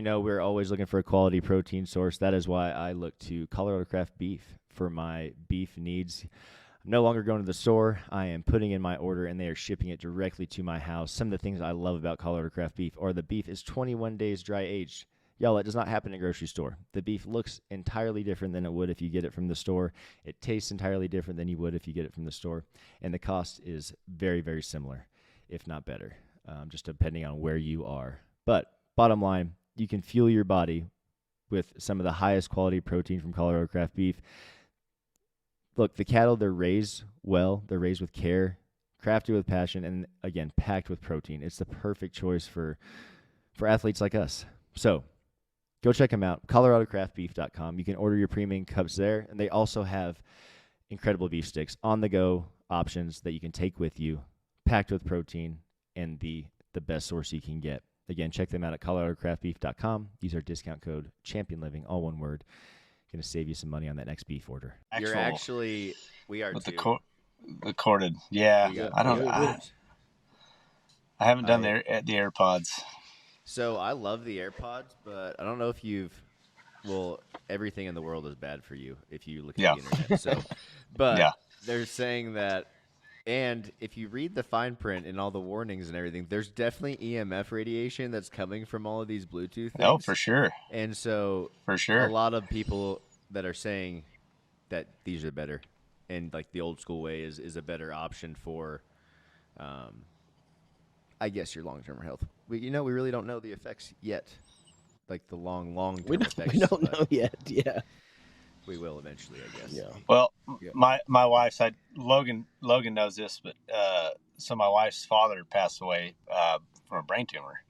We're always looking for a quality protein source. That is why I look to Colorado Craft Beef for my beef needs. I'm no longer going to the store. I am putting in my order, and they are shipping it directly to my house. Some of the things I love about Colorado Craft Beef are the beef is 21 days dry aged. Y'all, it does not happen in a grocery store. The beef looks entirely different than it would if you get it from the store. It tastes entirely different than you would if you get it from the store. And the cost is very, very similar, if not better, just depending on where you are. But bottom line, you can fuel your body with some of the highest quality protein from Colorado Craft Beef. Look, the cattle, they're raised well. They're raised with care, crafted with passion, and, again, packed with protein. It's the perfect choice for athletes like us. So go check them out, coloradocraftbeef.com. You can order your premium cups there, and they also have incredible beef sticks, on-the-go options that you can take with you, packed with protein, and the best source you can get. Again, check them out at coloradocraftbeef.com. Use our discount code ChampionLiving, all one word. Going to save you some money on that next beef order. We are with too. the corded. Yeah, I haven't done the AirPods. So I love the AirPods, but I don't know if everything in the world is bad for you if you look at the internet. So, but they're saying that. And if you read the fine print and all the warnings and everything, there's definitely EMF radiation that's coming from all of these Bluetooth things. Oh, for sure. And so a lot of people that are saying that these are better and like the old school way is a better option for, I guess, your long-term health. We really don't know the effects yet, like the long-term effects. We don't know yet, yeah. We will eventually, I guess. Yeah. Well, my wife's Logan knows this, but so my wife's father passed away from a brain tumor,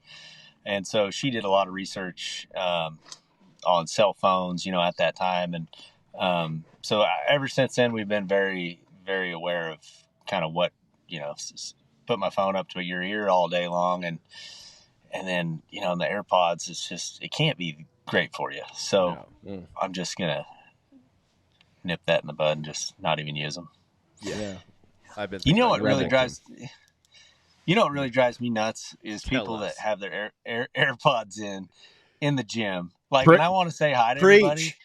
and so she did a lot of research on cell phones, at that time, and so ever since then we've been very, very aware of kind of what put my phone up to your ear all day long, and then in the AirPods, it can't be great for you. So I'm just gonna nip that in the bud and just not even use them. Yeah. I've been. What really drives me nuts is people that have their AirPods in the gym. Like, when I want to say hi to everybody,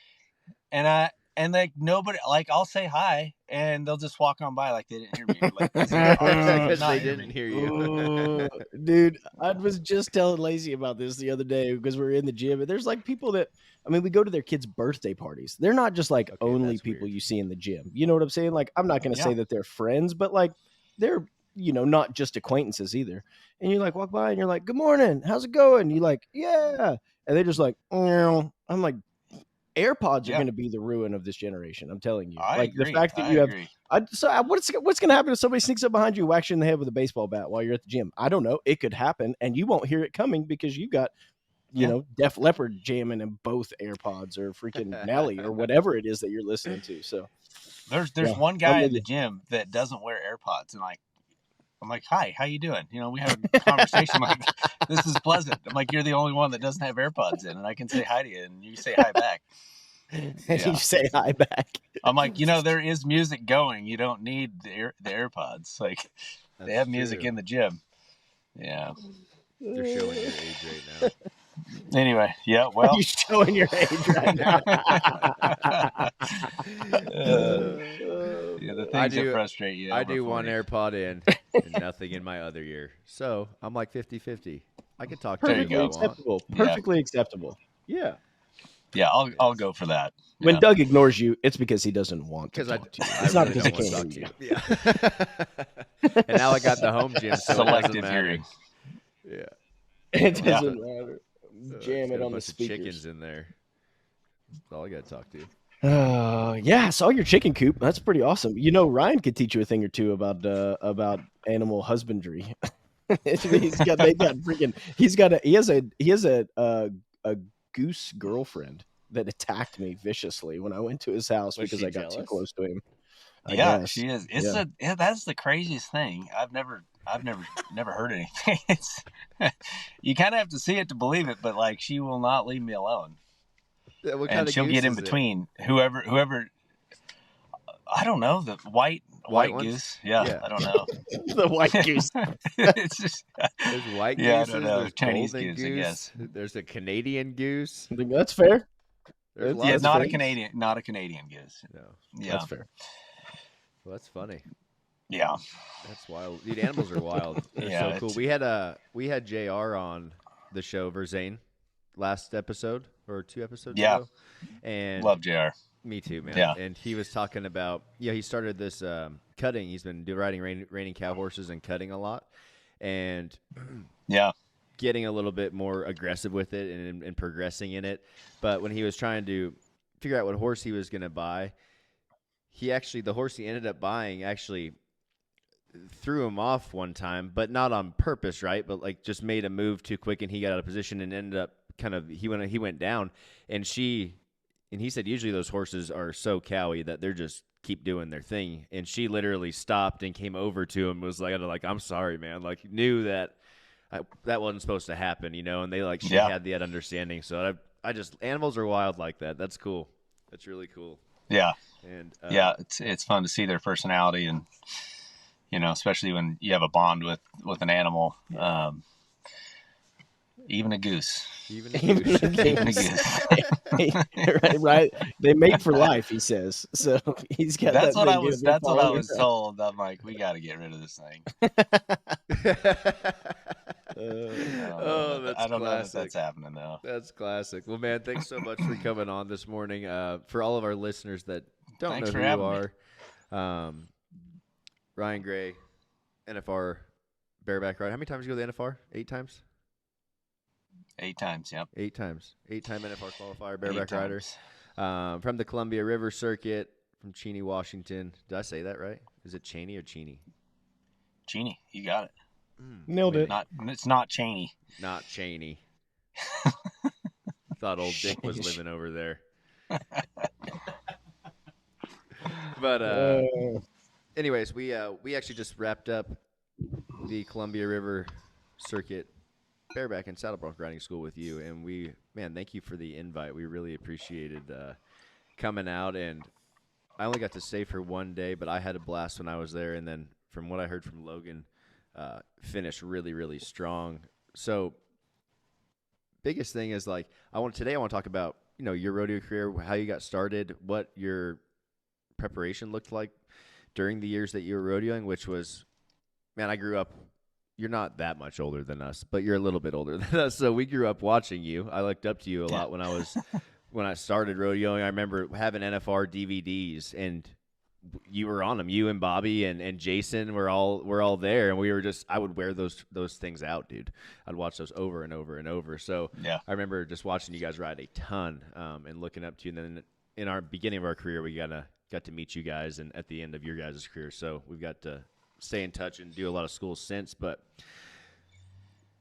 and like nobody, like, I'll say hi and they'll just walk on by like they didn't hear me. Like, because they didn't hear you. Dude, I was just telling Lacey about this the other day because we were in the gym, and there's like people that, we go to their kids' birthday parties. They're not just like only people weird. You see in the gym. You know what I'm saying? Like, I'm not going to say that they're friends, but like they're, not just acquaintances either. And you like walk by and you're like, "Good morning. How's it going?" You like, "Yeah." And they're just like, I'm like, AirPods are going to be the ruin of this generation. I'm telling you. I agree. The fact that you have, what's going to happen if somebody sneaks up behind you, whacks you in the head with a baseball bat while you're at the gym? I don't know. It could happen, and you won't hear it coming because you got, Def Leppard jamming in both AirPods or freaking Nelly or whatever it is that you're listening to. So there's one guy in the gym that doesn't wear AirPods, and I'm like, "Hi, how you doing?" We have a conversation like, "This is pleasant." I'm like, "You're the only one that doesn't have AirPods in, and I can say hi to you, and you say hi back." And you say hi back. I'm like, there is music going. You don't need the AirPods. Like, they have music in the gym. Yeah. They're showing your age right now. Anyway, yeah, well. You're showing your age right now. The things that frustrate you. I do one AirPod in and nothing in my other ear. So I'm like 50-50. I can talk to you. Perfectly acceptable. Perfectly acceptable. Yeah. Yeah, I'll go for that. When Doug ignores you, it's because he doesn't want to talk to you. It's not because he can't hear you. Yeah. And now I got the home gym, so selective hearing. Yeah. It doesn't matter. Jam it on the speakers. Chickens in there. That's all I got to talk to. Yeah, I saw your chicken coop. That's pretty awesome. Ryan could teach you a thing or two about animal husbandry. He has a goose girlfriend that attacked me viciously when I went to his house because I got too close to him. I guess. She is. That's the craziest thing. I've never heard anything. You kind of have to see it to believe it, but like, she will not leave me alone. What and she'll get in between whoever. I don't know, the white white ones? goose. Yeah, I don't know. The white goose. It's just There's white yeah, gooses. I don't know. There's Chinese golden goose, I guess. There's a Canadian goose. I think that's fair. There's Yeah, lots Yeah, of not a things. Canadian goose. No. Yeah, That's fair. Well, that's funny. yeah, That's wild. Dude, animals are wild. They're Yeah, so cool. We had JR on the show, Verzane, last episode or 2 episodes Yeah. ago. And love JR. me too, man. Yeah. And he was talking about, he started this cutting. He's been riding reining cow horses and cutting a lot. And Yeah, getting a little bit more aggressive with it and progressing in it. But when he was trying to figure out what horse he was going to buy, the horse he ended up buying actually threw him off one time, but not on purpose, right? But like just made a move too quick and he got out of position and ended up he went down. And he said usually those horses are so cowy that they're just keep doing their thing. And she literally stopped and came over to him, was like, I'm sorry, man. Like knew that that wasn't supposed to happen, and they she had that understanding. So I just, animals are wild like that. That's cool. That's really cool. yeah, And it's fun to see their personality, and especially when you have a bond with an animal. Even a goose. Even a goose. right. They mate for life, he says. So he's got That's what thing I was. in there That's what I following was around. told. I'm like, we got to get rid of this thing. That's I don't know if classic. that's happening though. That's classic. Well, man, thanks so much for coming on this morning. For all of our listeners that don't Thanks know for who you having are, Ryan Gray, NFR bareback rider. How many times did you go to the NFR? 8 times? 8 times, yep. 8 times. 8-time NFR qualifier, bareback 8 rider. times. From the Columbia River Circuit, from Cheney, Washington. Did I say that right? Is it Cheney or Cheney? Cheney, you got it. Nailed it. It's not Cheney. Not Cheney. Thought old Dick was living over there. But anyways, we actually just wrapped up the Columbia River Circuit bareback and saddle bronc riding school with you, and thank you for the invite. We really appreciated coming out, and I only got to stay for one day, but I had a blast when I was there, and then from what I heard from Logan, finished really, really strong. So biggest thing is I want to talk about your rodeo career, how you got started, what your preparation looked like during the years that you were rodeoing, which was, man, I grew up. You're not that much older than us, but you're a little bit older than us. So we grew up watching you. I looked up to you a lot when I started rodeoing. I remember having NFR DVDs, and you were on them. You and Bobby and Jason were all there, and we were just. I would wear those things out, dude. I'd watch those over and over and over. So Yeah. I remember just watching you guys ride a ton, and looking up to you. And then in our beginning of our career, we got to meet you guys, and at the end of your guys' career, so we've got to stay in touch and do a lot of schools since. But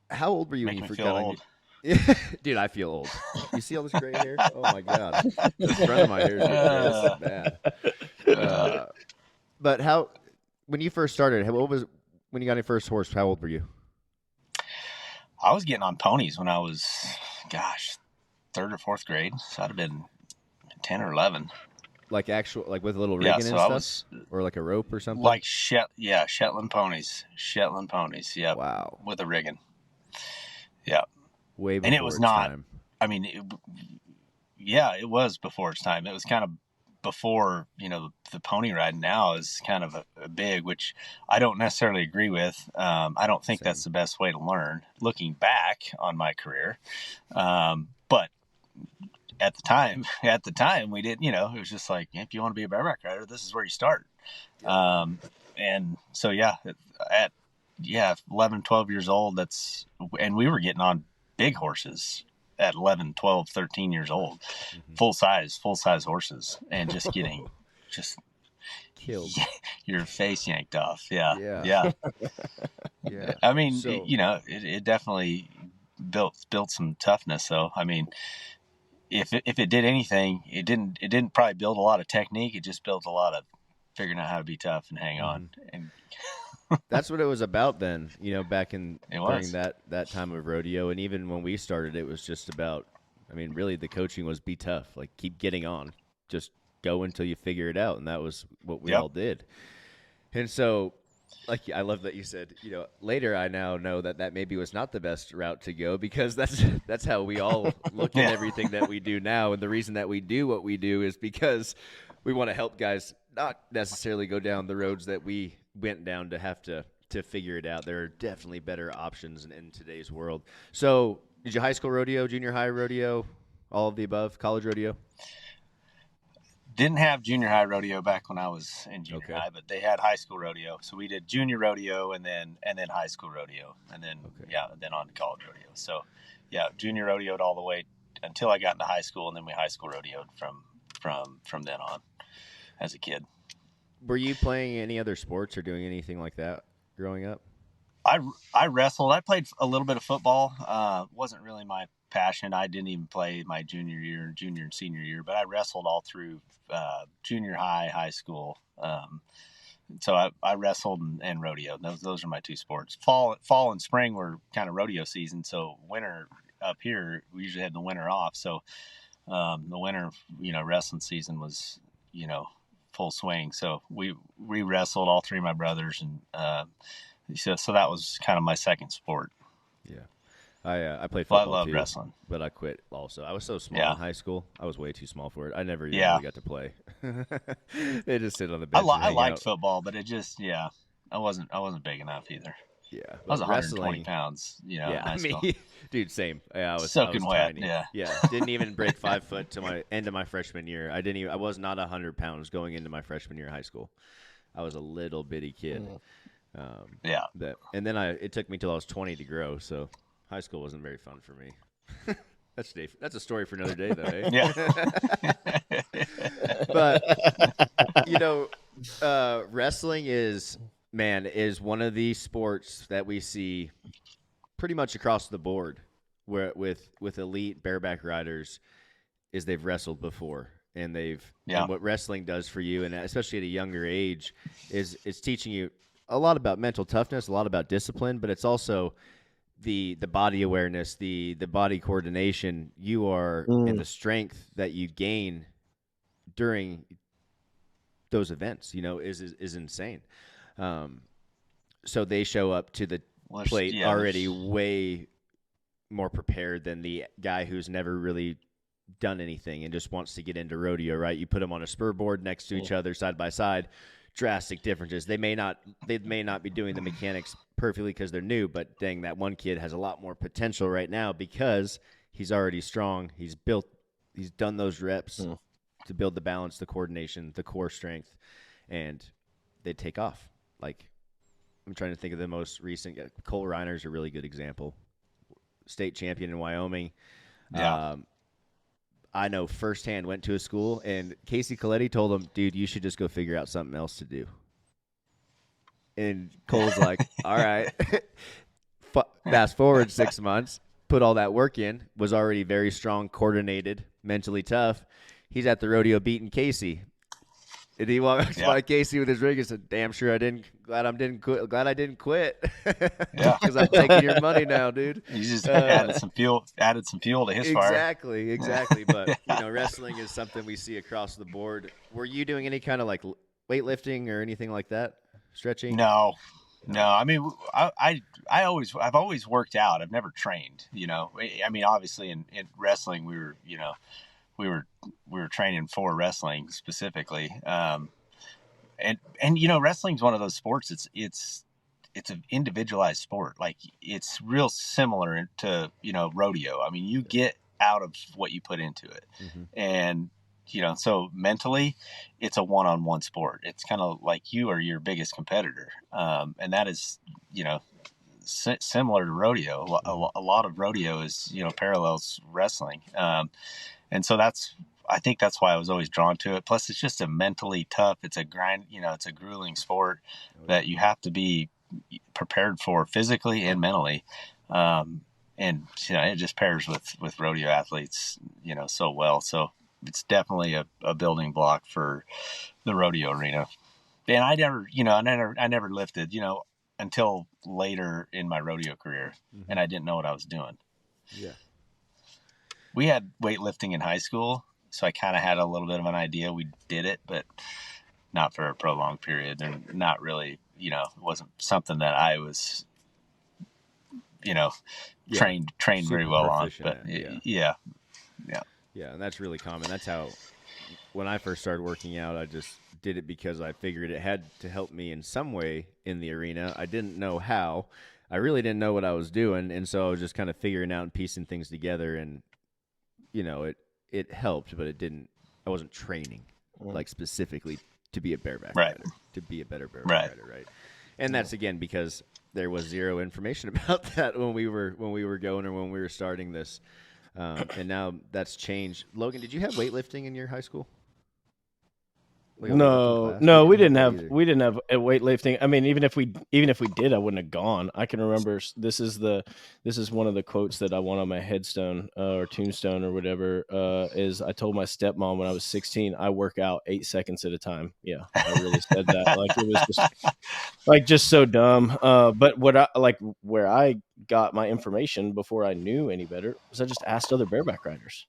how old were you when you first got on? Dude, I feel old. You see all this gray hair? Oh my god, the front of my hair is bad. But when you first started, when you got your first horse? How old were you? I was getting on ponies when I was, 3rd or 4th grade. So I'd have been 10 or 11. Like with a little rigging and stuff, or like a rope or something. Like Shetland ponies. Yeah. Wow. With a rigging. Yeah. Way before and it was its not. time. I mean, it was before its time. It was kind of before the pony riding now is kind of a big, which I don't necessarily agree with. I don't think that's the best way to learn. Looking back on my career, but. At the time we did, it was just like, if you want to be a bareback rider, this is where you start. And so, at 11, 12 years old, and we were getting on big horses at 11, 12, 13 years old, full size horses, and just getting killed, your face yanked off. Yeah. Yeah. I mean, it definitely built some toughness. So, I mean, if it did anything, it didn't probably build a lot of technique. It just built a lot of figuring out how to be tough and hang on. And that's what it was about then, back during that time of rodeo. And even when we started, it was just about, really the coaching was be tough, like keep getting on, just go until you figure it out. And that was what we all did. And so, like, I love that you said, later I now know that maybe was not the best route to go, because that's how we all look at everything that we do now. And the reason that we do what we do is because we want to help guys not necessarily go down the roads that we went down to have to figure it out. There are definitely better options in today's world. So did you high school rodeo, junior high rodeo, all of the above, college rodeo? Didn't have junior high rodeo back when I was in junior high, but they had high school rodeo. So we did junior rodeo and then high school rodeo, and then then on to college rodeo. So junior rodeoed all the way until I got into high school, and then we high school rodeoed from then on as a kid. Were you playing any other sports or doing anything like that growing up? I wrestled. I played a little bit of football. Wasn't really my passion. I didn't even play my junior and senior year, but I wrestled all through junior high school. So I wrestled and rodeo. Those are my two sports. Fall and spring were kind of rodeo season. So winter up here, we usually had the winter off. So the winter, wrestling season was, full swing. So we wrestled, all three of my brothers, and so that was kind of my second sport. Yeah. I played football. I love too, wrestling, but I quit also. I was so small in high school. I was way too small for it. I never even really got to play. They just sit on the bench. I liked football, but it just I wasn't big enough either. Yeah, I was 120 pounds. In high school. Dude, same. Yeah, I was soaking wet. Tiny. Yeah. Didn't even break 5 foot to my end of my freshman year. I was not 100 pounds going into my freshman year of high school. I was a little bitty kid. And then it took me till I was 20 to grow. So high school wasn't very fun for me. That's a story for another day, though. Eh? Yeah. But wrestling is one of the sports that we see pretty much across the board, where with elite bareback riders, is they've wrestled before, and and what wrestling does for you, and especially at a younger age, is it's teaching you a lot about mental toughness, a lot about discipline, but it's also the body awareness, the body coordination you are, and the strength that you gain during those events, is insane. So they show up to the plate already way more prepared than the guy who's never really done anything and just wants to get into rodeo, right? You put them on a spur board next to each other, side by side. Drastic differences. They may not be doing the mechanics perfectly because they're new, but dang, that one kid has a lot more potential right now because he's already strong. He's done those reps to build the balance, the coordination, the core strength, and they take off. Like, I'm trying to think of the most recent. Cole Reiner's a really good example. State champion in Wyoming. Yeah. I know firsthand, went to a school, and Casey Coletti told him, dude, you should just go figure out something else to do. And Cole's like, all right. Fast forward 6 months, put all that work in, was already very strong, coordinated, mentally tough. He's at the rodeo beating Casey. And he walked by Casey with his ring and said, damn sure glad I didn't quit. Yeah. Because I'm taking your money now, dude. You just added some fuel to his fire. Exactly. But, wrestling is something we see across the board. Were you doing any kind of like weightlifting or anything like that? Stretching? No. I mean, I've always worked out. I've never trained, I mean, obviously in wrestling, we were training for wrestling specifically. And wrestling's one of those sports. It's an individualized sport. Like, it's real similar to, rodeo. I mean, you get out of what you put into it. Mm-hmm. And, so mentally it's a one-on-one sport. It's kind of like you are your biggest competitor. And that is, similar to rodeo. A lot of rodeo is, parallels wrestling. And so I think that's why I was always drawn to it. Plus, it's just a mentally tough. It's a grind. It's a grueling sport that you have to be prepared for physically and mentally. And it just pairs with rodeo athletes, so well. So it's definitely a building block for the rodeo arena. And I never lifted, until later in my rodeo career, and I didn't know what I was doing. Yeah. We had weightlifting in high school, so I kind of had a little bit of an idea. We did it, but not for a prolonged period. They're not really, it wasn't something that I was, trained very well on. But yeah. And that's really common. That's how, when I first started working out, I just did it because I figured it had to help me in some way in the arena. I didn't know how. I really didn't know what I was doing, and so I was just kind of figuring out and piecing things together, and it helped, but it didn't. I wasn't training like specifically to be a bareback rider, to be a better bareback rider, right? And that's again because there was zero information about that when we were going or when we were starting this, and now that's changed. Logan, did you have weightlifting in your high school? No, we didn't have a weightlifting. I mean, even if we did, I wouldn't have gone. I can remember this is one of the quotes that I want on my headstone or tombstone or whatever. Is I told my stepmom when I was 16, I work out 8 seconds at a time. Yeah, I really said that. Like it was just so dumb. But where I got my information before I knew any better was I just asked other bareback riders.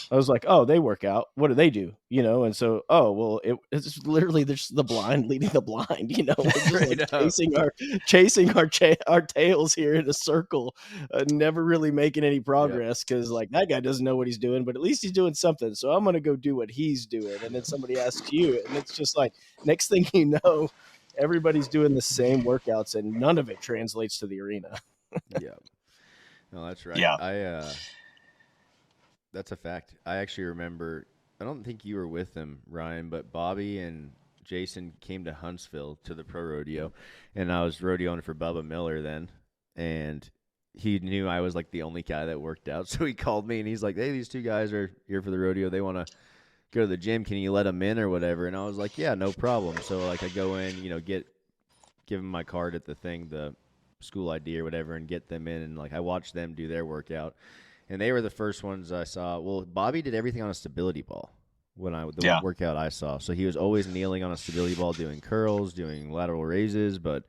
I was like, oh, they work out. What do they do? And so, it's literally just the blind leading the blind. We're just chasing our tails here in a circle, never really making any progress because that guy doesn't know what he's doing, but at least he's doing something. So I'm gonna go do what he's doing, and then somebody asks you, and it's just like next thing you know, everybody's doing the same workouts, and none of it translates to the arena. No, that's right. Yeah. That's a fact. I actually remember, I don't think you were with them, Ryan, but Bobby and Jason came to Huntsville to the pro rodeo, and I was rodeoing for Bubba Miller then, and he knew I was like the only guy that worked out, so he called me, and he's like, hey, these 2 guys are here for the rodeo. They want to go to the gym. Can you let them in or whatever? And I was like, yeah, no problem. So I go in, give them my card at the thing, the school ID or whatever, and get them in, and I watched them do their workout. And they were the first ones I saw. Well, Bobby did everything on a stability ball the workout I saw. So he was always kneeling on a stability ball, doing curls, doing lateral raises. But,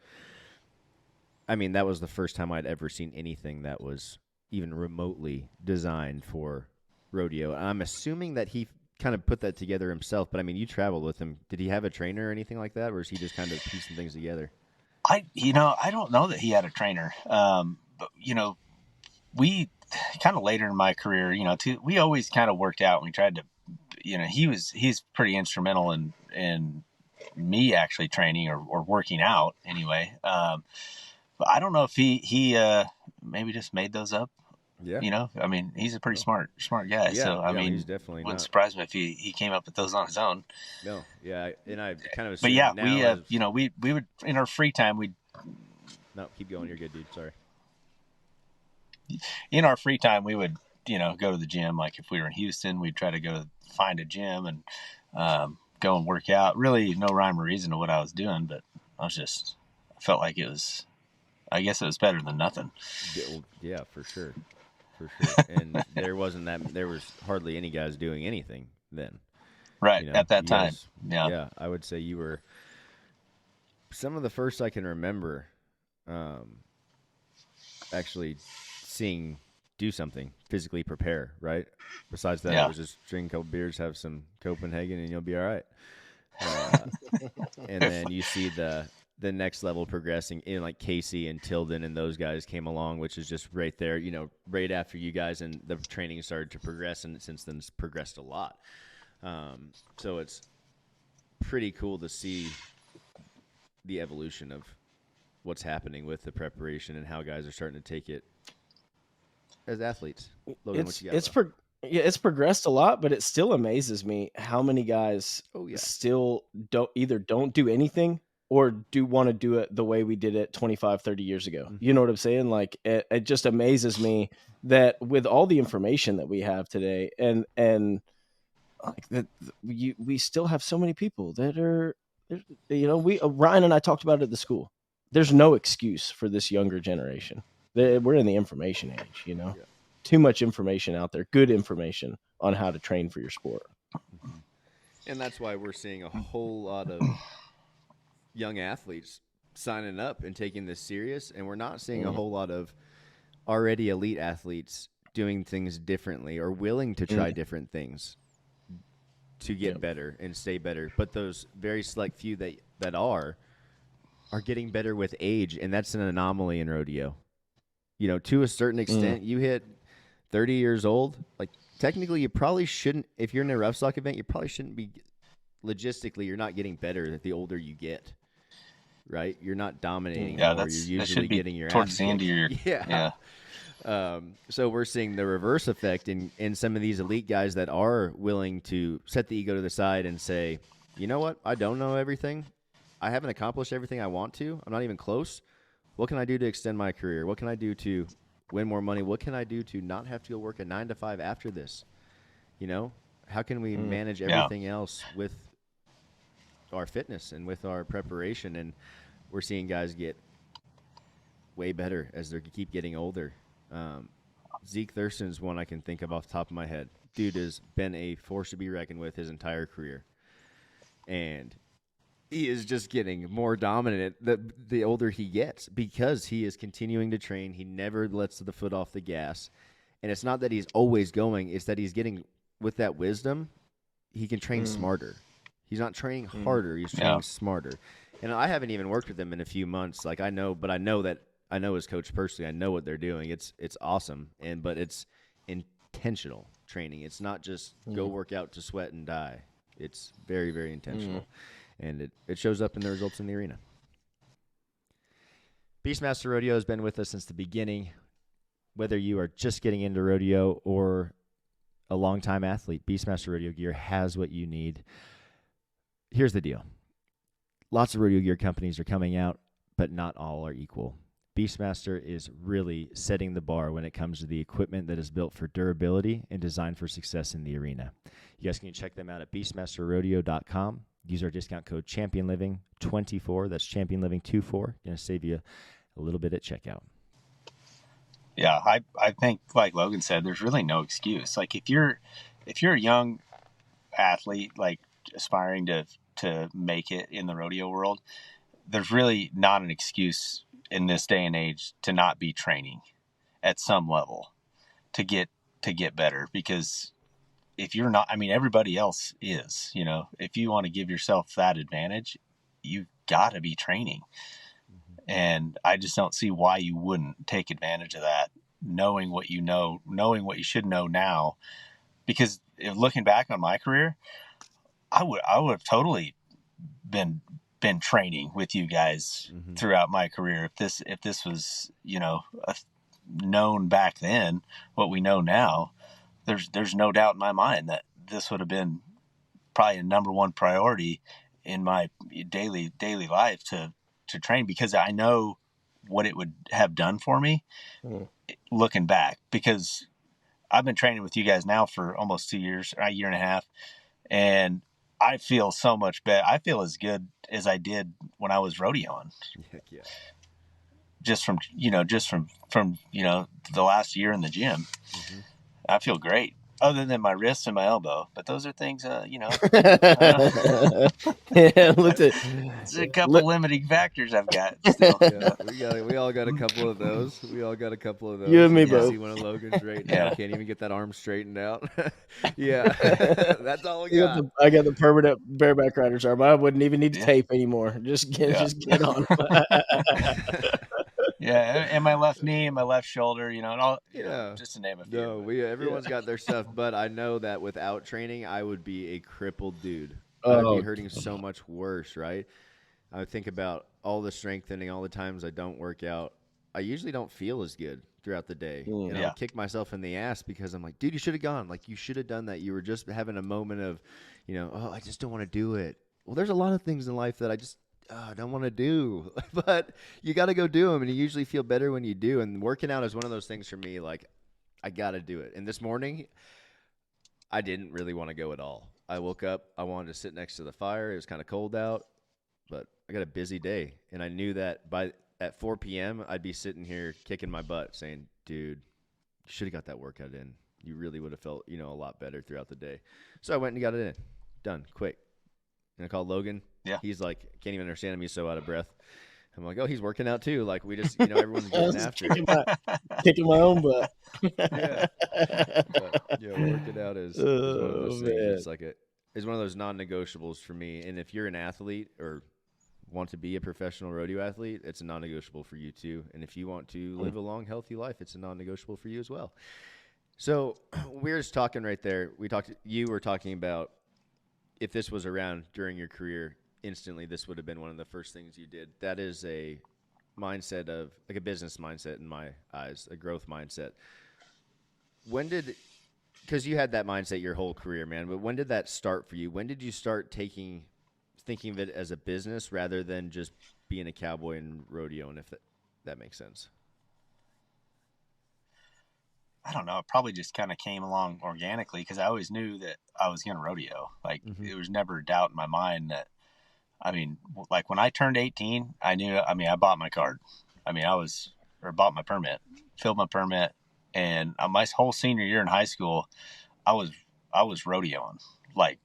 I mean, that was the first time I'd ever seen anything that was even remotely designed for rodeo. I'm assuming that he kind of put that together himself. But, I mean, you traveled with him. Did he have a trainer or anything like that? Or is he just kind of piecing things together? I don't know that he had a trainer. But, we kind of later in my career, we always kind of worked out and we tried to, he's pretty instrumental in me actually training or working out anyway. But I don't know if he maybe just made those up. Yeah. I mean, he's a pretty smart guy. Yeah, so I mean, he's definitely wouldn't surprise me if he came up with those on his own. No. Yeah. And I kind of, but yeah, we would, in our free time, no, keep going. You're good, dude. Sorry. In our free time, we would, go to the gym. Like if we were in Houston, we'd try to go find a gym and go and work out. Really no rhyme or reason to what I was doing, but I felt like I guess it was better than nothing. Yeah, for sure. And there was hardly any guys doing anything then. Right. At that time. Yeah. I would say you were some of the first I can remember actually seeing do something, physically prepare, right? Besides that, it was just drink a couple beers, have some Copenhagen, and you'll be all right. And then you see the next level progressing in like Casey and Tilden and those guys came along, which is just right there, right after you guys, and the training started to progress, and since then it's progressed a lot. So it's pretty cool to see the evolution of what's happening with the preparation and how guys are starting to take it as athletes. Logan, it's progressed a lot, but it still amazes me how many guys still don't do anything or do want to do it the way we did it 25, 30 years ago. You know what I'm saying? Like it just amazes me that with all the information that we have today and like that we still have so many people that are, Ryan and I talked about it at the school. There's no excuse for this younger generation. We're in the information age, Too much information out there, good information on how to train for your sport. And that's why we're seeing a whole lot of young athletes signing up and taking this serious. And we're not seeing a whole lot of already elite athletes doing things differently or willing to try different things. to get better and stay better. But those very select few that are getting better with age, and that's an anomaly in rodeo. You know, to a certain extent, you hit 30 years old, like technically you probably shouldn't, if you're in a rough stock event, you probably shouldn't be, logistically, you're not getting better the older you get, right? You're not dominating anymore. You're usually getting your towards ass the end of your So we're seeing the reverse effect in some of these elite guys that are willing to set the ego to the side and say, you know what, I don't know everything. I haven't accomplished everything I want to. I'm not even close. What can I do to extend my career? What can I do to win more money? What can I do to not have to go work a 9 to 5 after this? You know, how can we manage everything else with our fitness and with our preparation? And we're seeing guys get way better as they keep getting older. Zeke Thurston's one I can think of off the top of my head. Dude has been a force to be reckoned with his entire career. And he is just getting more dominant the older he gets because he is continuing to train. He never lets the foot off the gas. And it's not that he's always going. It's that he's getting, with that wisdom, he can train smarter. He's not training harder. He's training smarter. And I haven't even worked with him in a few months. Like I know his coach personally. I know what they're doing. It's awesome. But it's intentional training. It's not just go work out to sweat and die. It's very, very intentional. And it shows up in the results in the arena. Beastmaster Rodeo has been with us since the beginning. Whether you are just getting into rodeo or a longtime athlete, Beastmaster Rodeo gear has what you need. Here's the deal. Lots of rodeo gear companies are coming out, but not all are equal. Beastmaster is really setting the bar when it comes to the equipment that is built for durability and designed for success in the arena. You guys can check them out at beastmasterrodeo.com. Use our discount code ChampionLiving24. That's ChampionLiving24. Going to save you a little bit at checkout. Yeah, I think, like Logan said, there's really no excuse. Like if you're a young athlete, like aspiring to make it in the rodeo world, there's really not an excuse in this day and age to not be training at some level to get better. Because if you're not, I mean, everybody else is, you know, if you want to give yourself that advantage, you've got to be training. And I just don't see why you wouldn't take advantage of that, knowing what you know, knowing what you should know now. Because looking back on my career, I would have totally been training with you guys throughout my career. If this was, you know, known back then, what we know now, there's no doubt in my mind that this would have been probably a number one priority in my daily life to train, because I know what it would have done for me looking back, because I've been training with you guys now for almost 2 years, a year and a half. And I feel so much better. I feel as good as I did when I was rodeoing. Heck yeah. Just from the last year in the gym. I feel great. Other than my wrist and my elbow, but those are things, you know. Yeah, look at it's a couple limiting factors I've got. Still. Yeah, we all got a couple of those. You and me both. See one of Logan's right now. Can't even get that arm straightened out. That's all we got. I got the permanent bareback rider's arm. I wouldn't even need to tape anymore. Just get on. And my left knee and my left shoulder, you know, and all, just to name a few. No, everyone's got their stuff, but I know that without training, I would be a crippled dude. I'd be hurting so much worse, right? I would think about all the strengthening, all the times I don't work out. I usually don't feel as good throughout the day. And I'll kick myself in the ass because I'm like, dude, you should have gone. Like, you should have done that. You were just having a moment of, you know, oh, I just don't want to do it. Well, there's a lot of things in life that I just don't want to do, but you got to go do them, and you usually feel better when you do. And working out is one of those things for me. Like, I got to do it. And this morning, I didn't really want to go at all. I woke up, I wanted to sit next to the fire. It was kind of cold out, but I got a busy day, and I knew that at 4 p.m. I'd be sitting here kicking my butt, saying, "Dude, you should have got that workout in. You really would have felt, you know, a lot better throughout the day." So I went and got it in, done, quick. And I called Logan. Yeah. He's like, can't even understand him. He's so out of breath. I'm like, oh, he's working out too. Like, we just, you know, everyone's getting after it. Kicking my own butt. Working out is one of those things. It's like is one of those non-negotiables for me. And if you're an athlete or want to be a professional rodeo athlete, it's a non-negotiable for you too. And if you want to live a long, healthy life, it's a non-negotiable for you as well. So we were just talking right there. You were talking about if this was around during your career, instantly this would have been one of the first things you did. That is a mindset of like a business mindset in my eyes, a growth mindset. Because you had that mindset your whole career, man, but when did that start for you? When did you start thinking of it as a business rather than just being a cowboy and rodeo? And if that makes sense. I don't know. It probably just kind of came along organically because I always knew that I was going to rodeo. Like it was never a doubt in my mind that, I mean, like when I turned 18, I knew, I bought my card. Bought my permit, filled my permit. And my whole senior year in high school, I was rodeoing, like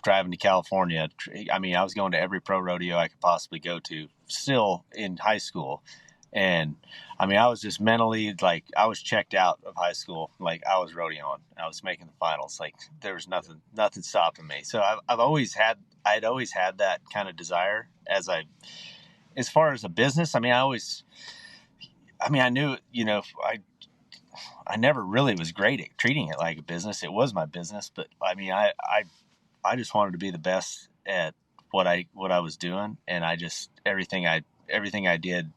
driving to California. I was going to every pro rodeo I could possibly go to still in high school. And I was just mentally, like, I was checked out of high school. Like I was rodeoing, I was making the finals. Like there was nothing stopping me. So I'd always had that kind of desire as far as a business. I knew, I never really was great at treating it like a business. It was my business, but I just wanted to be the best at what I was doing. And I just, everything I did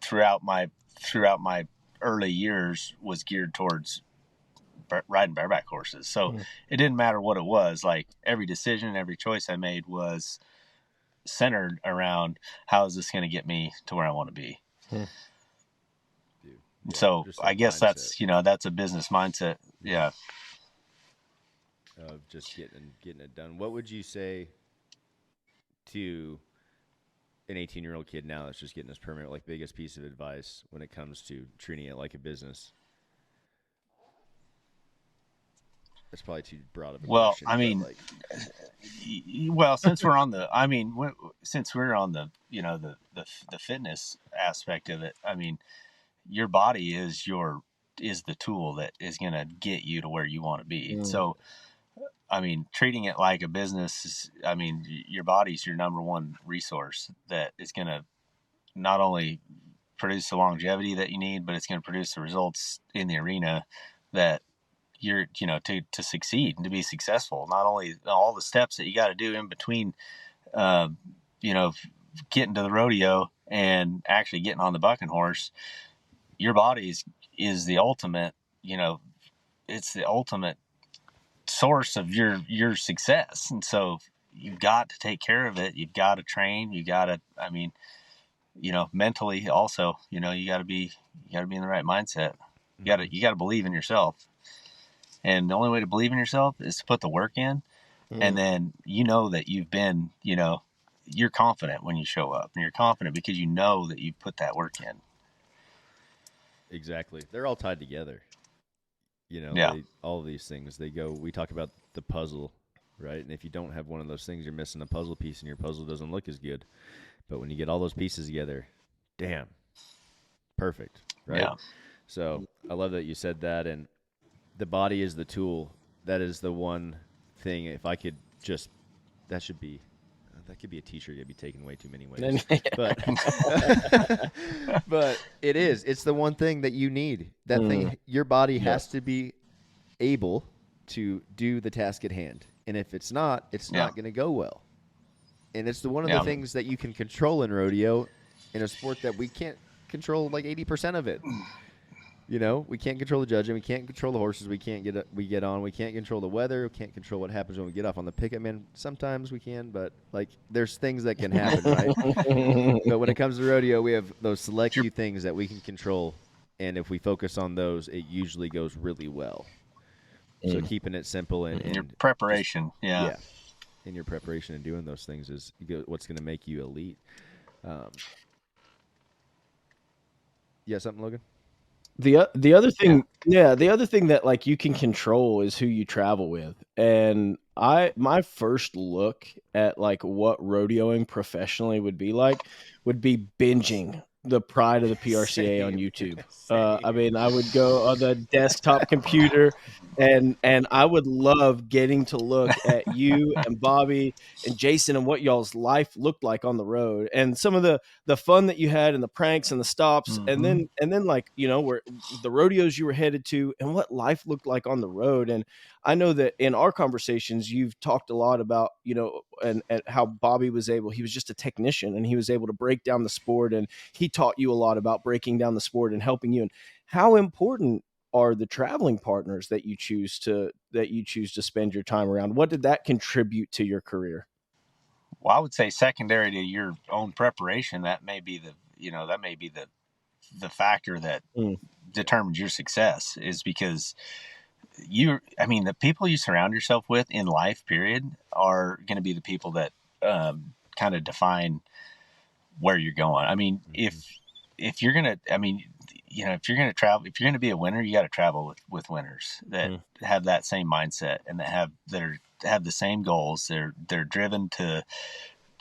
throughout my early years was geared towards riding bareback horses. So it didn't matter what it was. Like every decision, every choice I made was centered around how is this going to get me to where I want to be. Yeah, so I guess mindset. That's a business mindset. Yeah. Of just getting it done. What would you say to an 18-year-old kid now that's just getting his permit, like biggest piece of advice when it comes to treating it like a business? That's probably too broad of a question. Since we're on the, the fitness aspect of it, your body is the tool that is going to get you to where you want to be. So, treating it like a business is, your body's your number one resource that is going to not only produce the longevity that you need, but it's going to produce the results in the arena that you're, to succeed and to be successful. Not only all the steps that you got to do in between, getting to the rodeo and actually getting on the bucking horse. Your body is the ultimate, it's the ultimate source of your success. And so you've got to take care of it. You've got to train. You got to, mentally also, you got to be in the right mindset. You got to believe in yourself. And the only way to believe in yourself is to put the work in. And then, that you've been, you're confident when you show up, and you're confident because you know that you've put that work in. Exactly. They're all tied together. All of these things, we talk about the puzzle, right? And if you don't have one of those things, you're missing a puzzle piece and your puzzle doesn't look as good. But when you get all those pieces together, damn, perfect, right? Yeah. So I love that you said that. And the body is the tool. That is the one thing, if I could just, that could be a t-shirt you'd be taking way too many ways. But it's the one thing that you need. That thing, your body has to be able to do the task at hand. And if it's not, it's not going to go well. And it's one of the things that you can control in rodeo, in a sport that we can't control like 80% of it. We can't control the judging. We can't control the horses. We can't get on. We can't control the weather. We can't control what happens when we get off on the picket. Man, sometimes we can, but there's things that can happen, right? But when it comes to rodeo, we have those select few things that we can control, and if we focus on those, it usually goes really well. So keeping it simple and your preparation, in your preparation and doing those things is what's going to make you elite. Something, Logan? The other thing, the other thing that you can control is who you travel with. And my first look at what rodeoing professionally would be binging the pride of the PRCA on Same. YouTube. Same. I mean, I would go on the desktop computer, and I would love getting to look at you and Bobby and Jason and what y'all's life looked like on the road, and some of the fun that you had, and the pranks and the stops, and then like, you know, where the rodeos you were headed to, and what life looked like on the road. And I know that in our conversations, you've talked a lot about, you know, and how Bobby was he was just a technician, and he was able to break down the sport, and he taught you a lot about breaking down the sport and helping you. And how important are the traveling partners that you choose to spend your time around? What did that contribute to your career? Well, I would say secondary to your own preparation, that may be the factor that determines your success, is because the people you surround yourself with in life, period, are going to be the people that kind of define where you're going. I mean, if you're going to, if you're going to travel, if you're going to be a winner, you got to travel with winners that have that same mindset, and that have the same goals. They're driven to,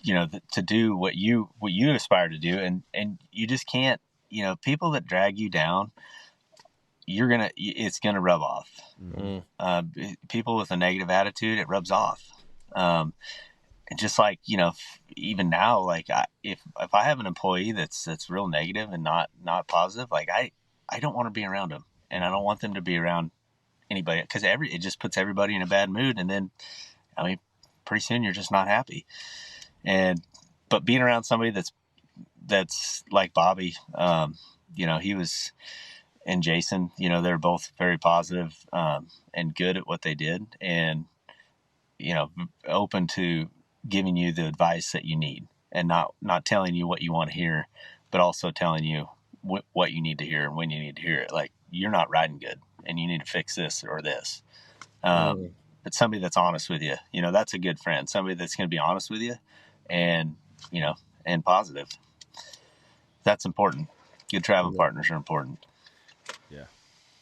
to do what you aspire to do. And you just can't, people that drag you down, it's going to rub off. People with a negative attitude, it rubs off. And just like, even now, like if I have an employee that's real negative and not positive, like I don't want to be around them, and I don't want them to be around anybody, because it just puts everybody in a bad mood. And then, pretty soon you're just not happy. But being around somebody that's like Bobby, he was, and Jason, they're both very positive, and good at what they did, and, open to giving you the advice that you need, and not telling you what you want to hear, but also telling you what you need to hear and when you need to hear it. Like, you're not riding good, and you need to fix this or this. But somebody that's honest with you, that's a good friend. Somebody that's going to be honest with you, and, and positive. That's important. Good travel partners are important. Yeah.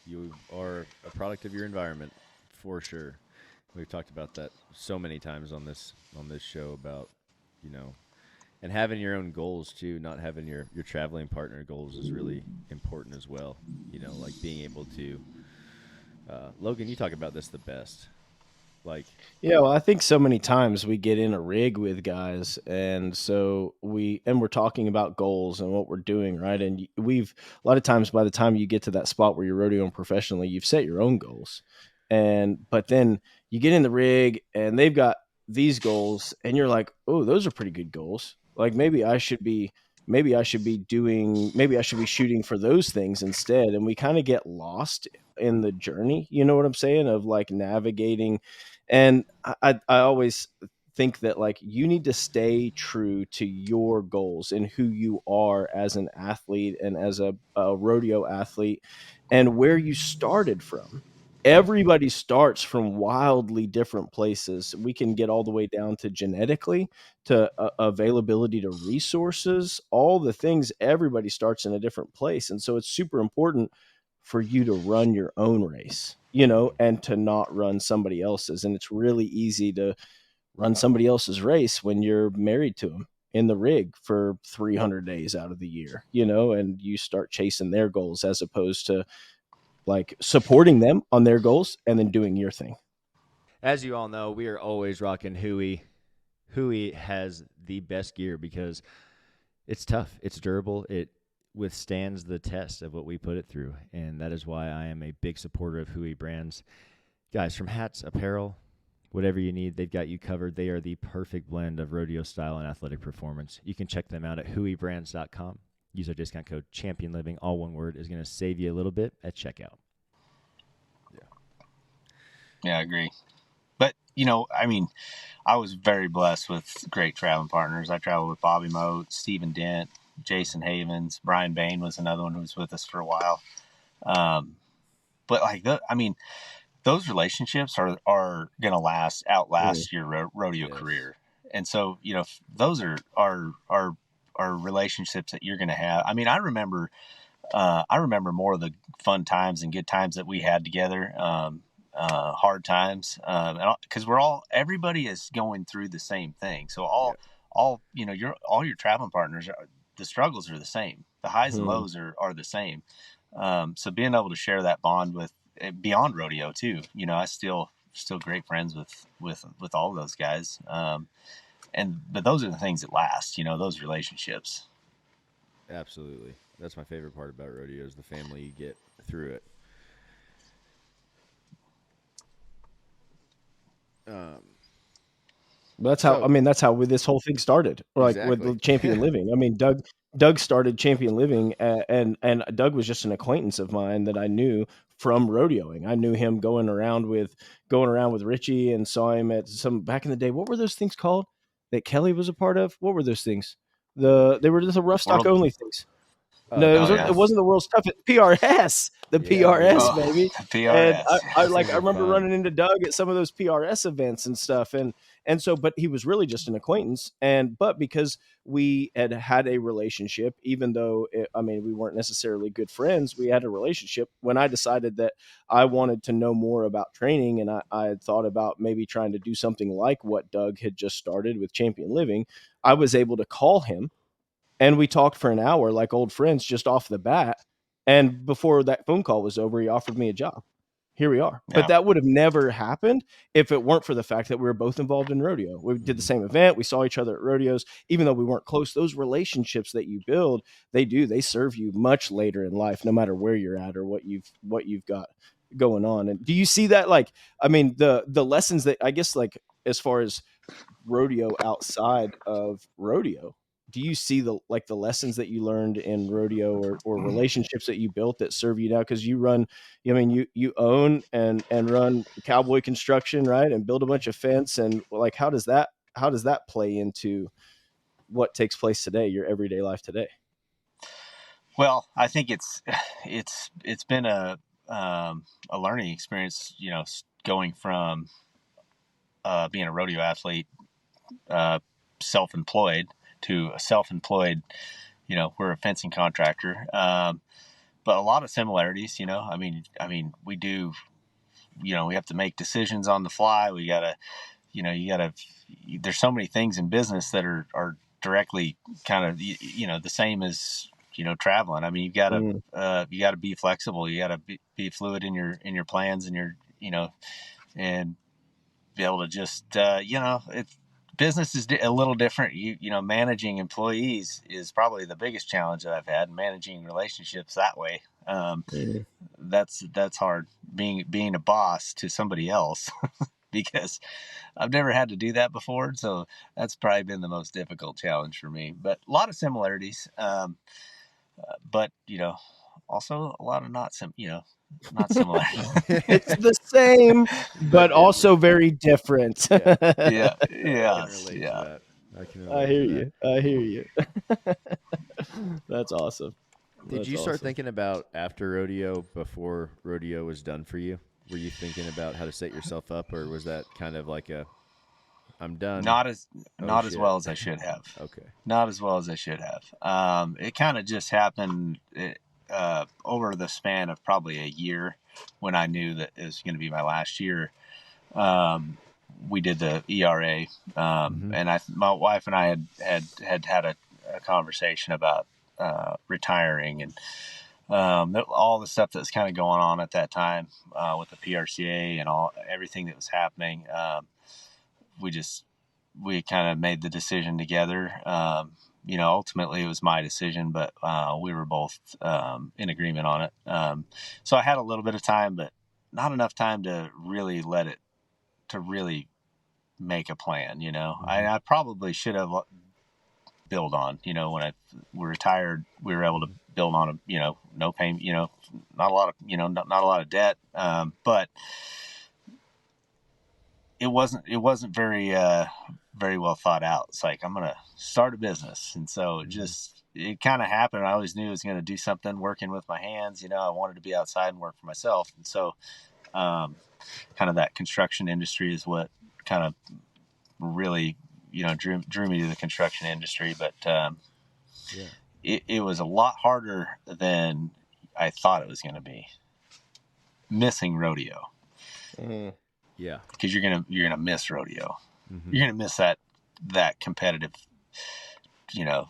You are a product of your environment, for sure. We've talked about that so many times on this show about, and having your own goals too, not having your traveling partner goals is really important as well. Like being able to, Logan, you talk about this the best. Like, yeah, well, I think so many times we get in a rig with guys, and we're talking about goals and what we're doing, right? And a lot of times, by the time you get to that spot where you're rodeoing professionally, you've set your own goals, but then you get in the rig and they've got these goals, and you're like, oh, those are pretty good goals. Like maybe I should be shooting for those things instead. And we kind of get lost in the journey, you know what I'm saying, of like navigating. And I always think that like you need to stay true to your goals and who you are as an athlete and as a rodeo athlete, and where you started from. Everybody starts from wildly different places. We can get all the way down to genetically, to availability to resources, all the things. Everybody starts in a different place. And so it's super important for you to run your own race, and to not run somebody else's. And it's really easy to run somebody else's race when you're married to them in the rig for 300 days out of the year, and you start chasing their goals as opposed to like supporting them on their goals and then doing your thing. as you all know, we are always rocking Hui. Hui has the best gear because it's tough, it's durable, it withstands the test of what we put it through, and that is why I am a big supporter of Hui brands. Guys, from hats, apparel, whatever you need, they've got you covered. They are the perfect blend of rodeo style and athletic performance. You can check them out at huibrands.com. Use our discount code ChampionLiving, all one word, is going to save you a little bit at checkout. Yeah, I agree. But, I was very blessed with great traveling partners. I traveled with Bobby Moat, Stephen Dent, Jason Havens. Brian Bain was another one who was with us for a while. But like, those relationships are going to outlast your rodeo career. And so, those are relationships that you're going to have. I mean, I remember more of the fun times and good times that we had together. Hard times, because everybody is going through the same thing. So all your traveling partners, the struggles are the same. The highs and lows are the same. So being able to share that bond with beyond rodeo too, you know, I still great friends with all of those guys. But those are the things that last, you know, those relationships. Absolutely. That's my favorite part about rodeo is the family you get through it. That's how that's how this whole thing started. Like with the Champion Living. I mean, Doug started Champion Living, and Doug was just an acquaintance of mine that I knew from rodeoing. I knew him going around with Richie, and saw him at some back in the day. What were those things called that Kelly was a part of? What were those things? They were just the rough stock only things. No, it wasn't the world's toughest. PRS, the PRS, baby. PRS. And I remember running into Doug at some of those PRS events and stuff. And so, but he was really just an acquaintance. But because we had a relationship, even though, we weren't necessarily good friends, we had a relationship. When I decided that I wanted to know more about training, and I had thought about maybe trying to do something like what Doug had just started with Champion Living, I was able to call him. And we talked for an hour like old friends just off the bat. And before that phone call was over, he offered me a job. Here we are. Yeah. But that would have never happened if it weren't for the fact that we were both involved in rodeo. We did the same event. We saw each other at rodeos, even though we weren't close. Those relationships that you build, they serve you much later in life, no matter where you're at or what you've got going on. And do you see that? Like, the lessons that, I guess, like, as far as rodeo outside of rodeo, do you see the lessons that you learned in rodeo or relationships that you built that serve you now? Because you own and run Cowboy Construction, right? And build a bunch of fence. And like, how does that play into what takes place today, your everyday life today? Well, I think it's been a learning experience, you know, going from being a rodeo athlete, self-employed, to a self-employed, you know, we're a fencing contractor. But a lot of similarities, you know, I mean, we do, you know, we have to make decisions on the fly. We gotta, you know, there's so many things in business that are directly kind of, you know, the same as, you know, traveling. I mean, you gotta be flexible. You gotta be fluid in your plans and your, you know, and be able to just, you know, business is a little different. You know, managing employees is probably the biggest challenge that I've had. Managing relationships that way, that's hard. Being a boss to somebody else, because I've never had to do that before. So that's probably been the most difficult challenge for me. But a lot of similarities, but you know, also a lot of not similar. It's the same, but also very different. Yeah. I hear you. That's awesome. Did you start thinking about after rodeo before rodeo was done for you? Were you thinking about how to set yourself up, or was that kind of like I'm done? Not as well as I should have. Okay. Not as well as I should have. It kind of just happened over the span of probably a year, when I knew that it was going to be my last year. We did the ERA, and my wife and I had a conversation about retiring, and all the stuff that was kind of going on at that time with the PRCA and everything that was happening. We kind of made the decision together. You know, ultimately it was my decision, but we were both in agreement on it. So I had a little bit of time, but not enough time to really make a plan. You know, I probably should have build on. You know, when we retired, we were able to build on no payment. You know, not a lot of debt, but it wasn't very well thought out. It's like, I'm gonna start a business, and so it kind of happened. I always knew I was going to do something working with my hands. You know, I wanted to be outside and work for myself, and so kind of that construction industry is what kind of really, you know, drew me to the construction industry. But it was a lot harder than I thought it was going to be. Missing rodeo. Yeah, because you're gonna miss rodeo. You're gonna miss that competitive, you know,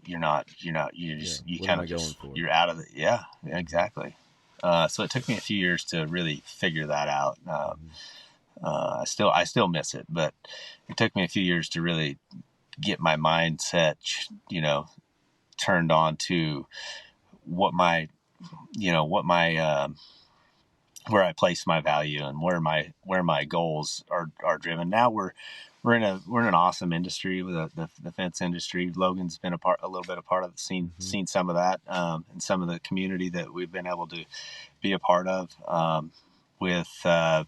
you're not, you What am kind I of just, going for? you're out of it. Yeah, exactly. So it took me a few years to really figure that out. I still miss it, but it took me a few years to really get my mindset, turned on to what my, where I place my value and where my goals are driven. Now we're in an awesome industry with the fence industry. Logan's been a little bit a part of seen some of that, and some of the community that we've been able to be a part of, with the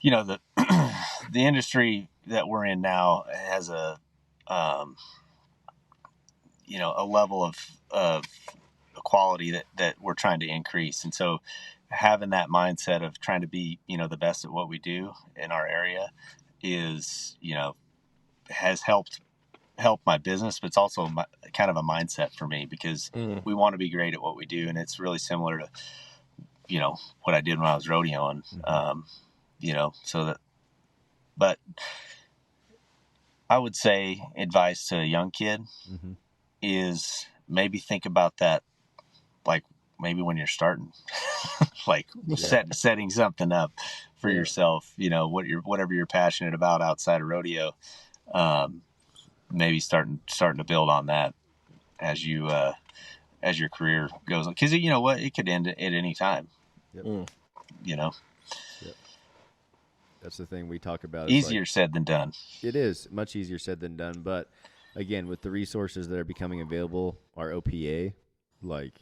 the industry that we're in now has a a level of quality that we're trying to increase. And so having that mindset of trying to be, the best at what we do in our area is, has helped my business, but it's also kind of a mindset for me, because we want to be great at what we do. And it's really similar to, what I did when I was rodeoing, so that, but I would say advice to a young kid is maybe think about that, like maybe when you're starting, like setting something up for yourself, whatever you're passionate about outside of rodeo, maybe starting to build on that as your career goes on, because you know what, it could end at any time. That's the thing we talk about. Easier said than done. It is much easier said than done, but again, with the resources that are becoming available, our OPA, like,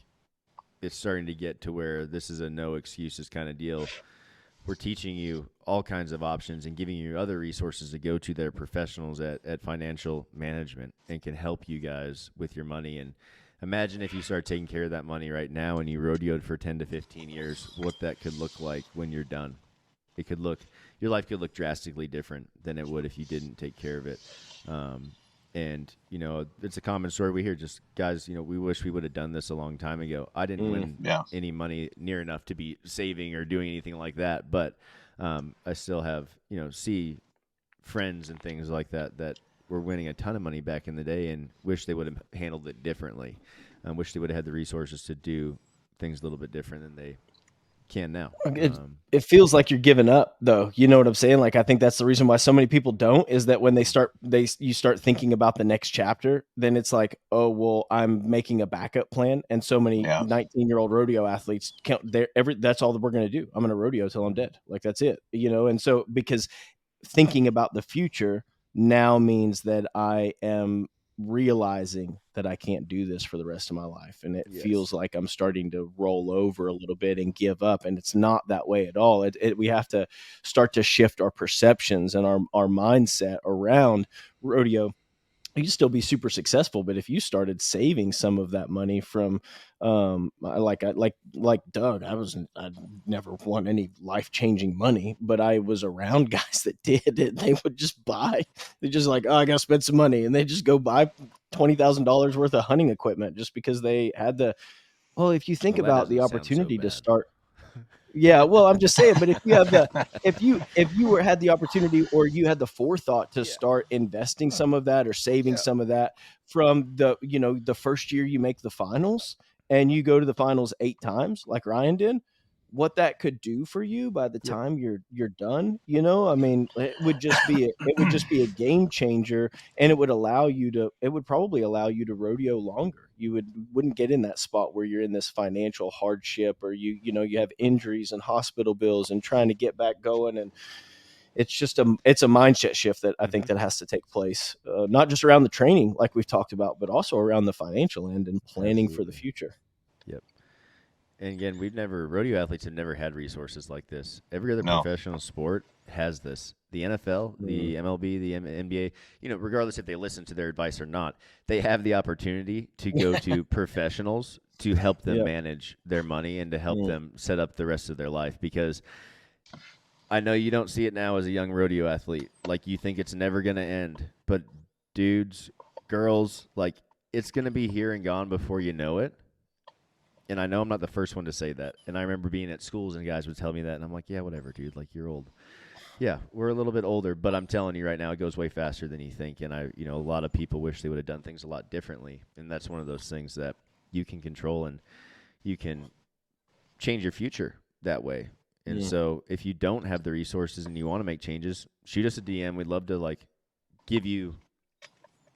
it's starting to get to where this is a no excuses kind of deal. We're teaching you all kinds of options and giving you other resources to go to that are professionals at financial management and can help you guys with your money. And imagine if you start taking care of that money right now and you rodeoed for 10 to 15 years, what that could look like when you're done. Your life could look drastically different than it would if you didn't take care of it. And, it's a common story we hear, just guys, we wish we would have done this a long time ago. I didn't win any money near enough to be saving or doing anything like that. But I still have, see friends and things like that were winning a ton of money back in the day and wish they would have handled it differently. Wish they would have had the resources to do things a little bit different than they can now. It feels like you're giving up, though. You know what I'm saying? Like, I think that's the reason why so many people don't, is that when you start thinking about the next chapter, then it's like, oh, well, I'm making a backup plan. And so many 19-year-old rodeo athletes that's all that we're going to do. I'm going to rodeo till I'm dead. Like, that's it, And so, because thinking about the future now means that I am realizing that I can't do this for the rest of my life. And it feels like I'm starting to roll over a little bit and give up. And it's not that way at all. We have to start to shift our perceptions and our mindset around rodeo. You can still be super successful, but if you started saving some of that money from, like Doug, I never won any life-changing money, but I was around guys that did it. They would just buy. They're just like, oh, I got to spend some money, and they just go buy $20,000 worth of hunting equipment just because they had the. Well, if you think about the opportunity to start. Yeah, well, I'm just saying, but if you have if you had the opportunity, or you had the forethought to start investing some of that or saving some of that from the first year you make the finals and you go to the finals 8 times like Ryan did, what that could do for you by the time you're done, I mean, it would just be a game changer, and it would probably allow you to rodeo longer. You wouldn't get in that spot where you're in this financial hardship, or you have injuries and hospital bills and trying to get back going. And it's just a mindset shift that I think that has to take place, not just around the training like we've talked about, but also around the financial end and planning for the future. Yep. And again, rodeo athletes have never had resources like this. Every other professional sport has this. The NFL, the MLB, the NBA, regardless if they listen to their advice or not, they have the opportunity to go to professionals to help them manage their money and to help them set up the rest of their life. Because I know you don't see it now as a young rodeo athlete. Like, you think it's never going to end. But dudes, girls, like, it's going to be here and gone before you know it. And I know I'm not the first one to say that. And I remember being at schools and guys would tell me that, and I'm like, yeah, whatever, dude. Like, you're old. Yeah, we're a little bit older, but I'm telling you right now, it goes way faster than you think. And a lot of people wish they would have done things a lot differently. And that's one of those things that you can control, and you can change your future that way. And so if you don't have the resources and you want to make changes, shoot us a DM. We'd love to give you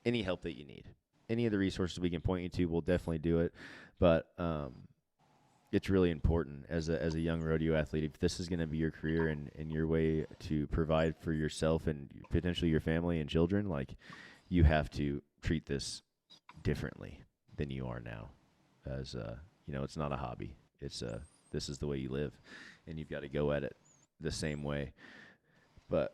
any help that you need. Any of the resources we can point you to, we'll definitely do it. But it's really important as a young rodeo athlete, if this is going to be your career and your way to provide for yourself and potentially your family and children, you have to treat this differently than you are now. As it's not a hobby. It's this is the way you live, and you've got to go at it the same way. But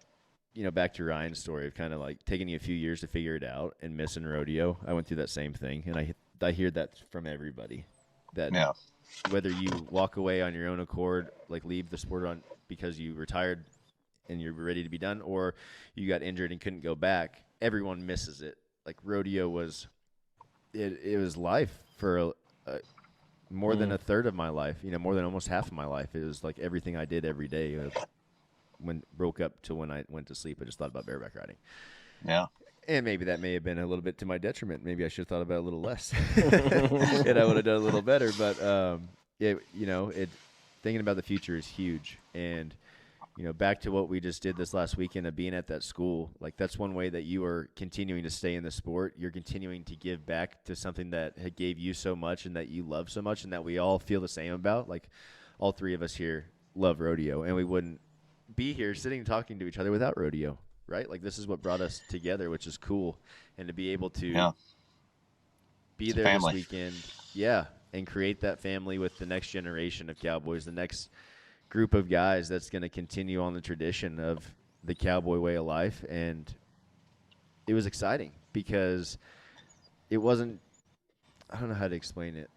back to Ryan's story of kind of taking you a few years to figure it out and missing rodeo. I went through that same thing, and I hear that from everybody. That whether you walk away on your own accord, leave the sport on because you retired and you're ready to be done, or you got injured and couldn't go back, everyone misses it. Rodeo was it was life for more than a third of my life, more than almost half of my life. It was everything I did every day. When broke up to when I went to sleep, I just thought about bareback riding. Yeah. And maybe that may have been a little bit to my detriment. Maybe I should have thought about it a little less, and I would have done a little better. But thinking about the future is huge. And back to what we just did this last weekend of being at that school, that's one way that you are continuing to stay in the sport. You're continuing to give back to something that gave you so much and that you love so much and that we all feel the same about. All three of us here love rodeo, and we wouldn't be here sitting and talking to each other without rodeo, right? This is what brought us together, which is cool. And to be able to be there this weekend, and create that family with the next generation of cowboys, the next group of guys that's going to continue on the tradition of the cowboy way of life. And it was exciting because it wasn't, I don't know how to explain it.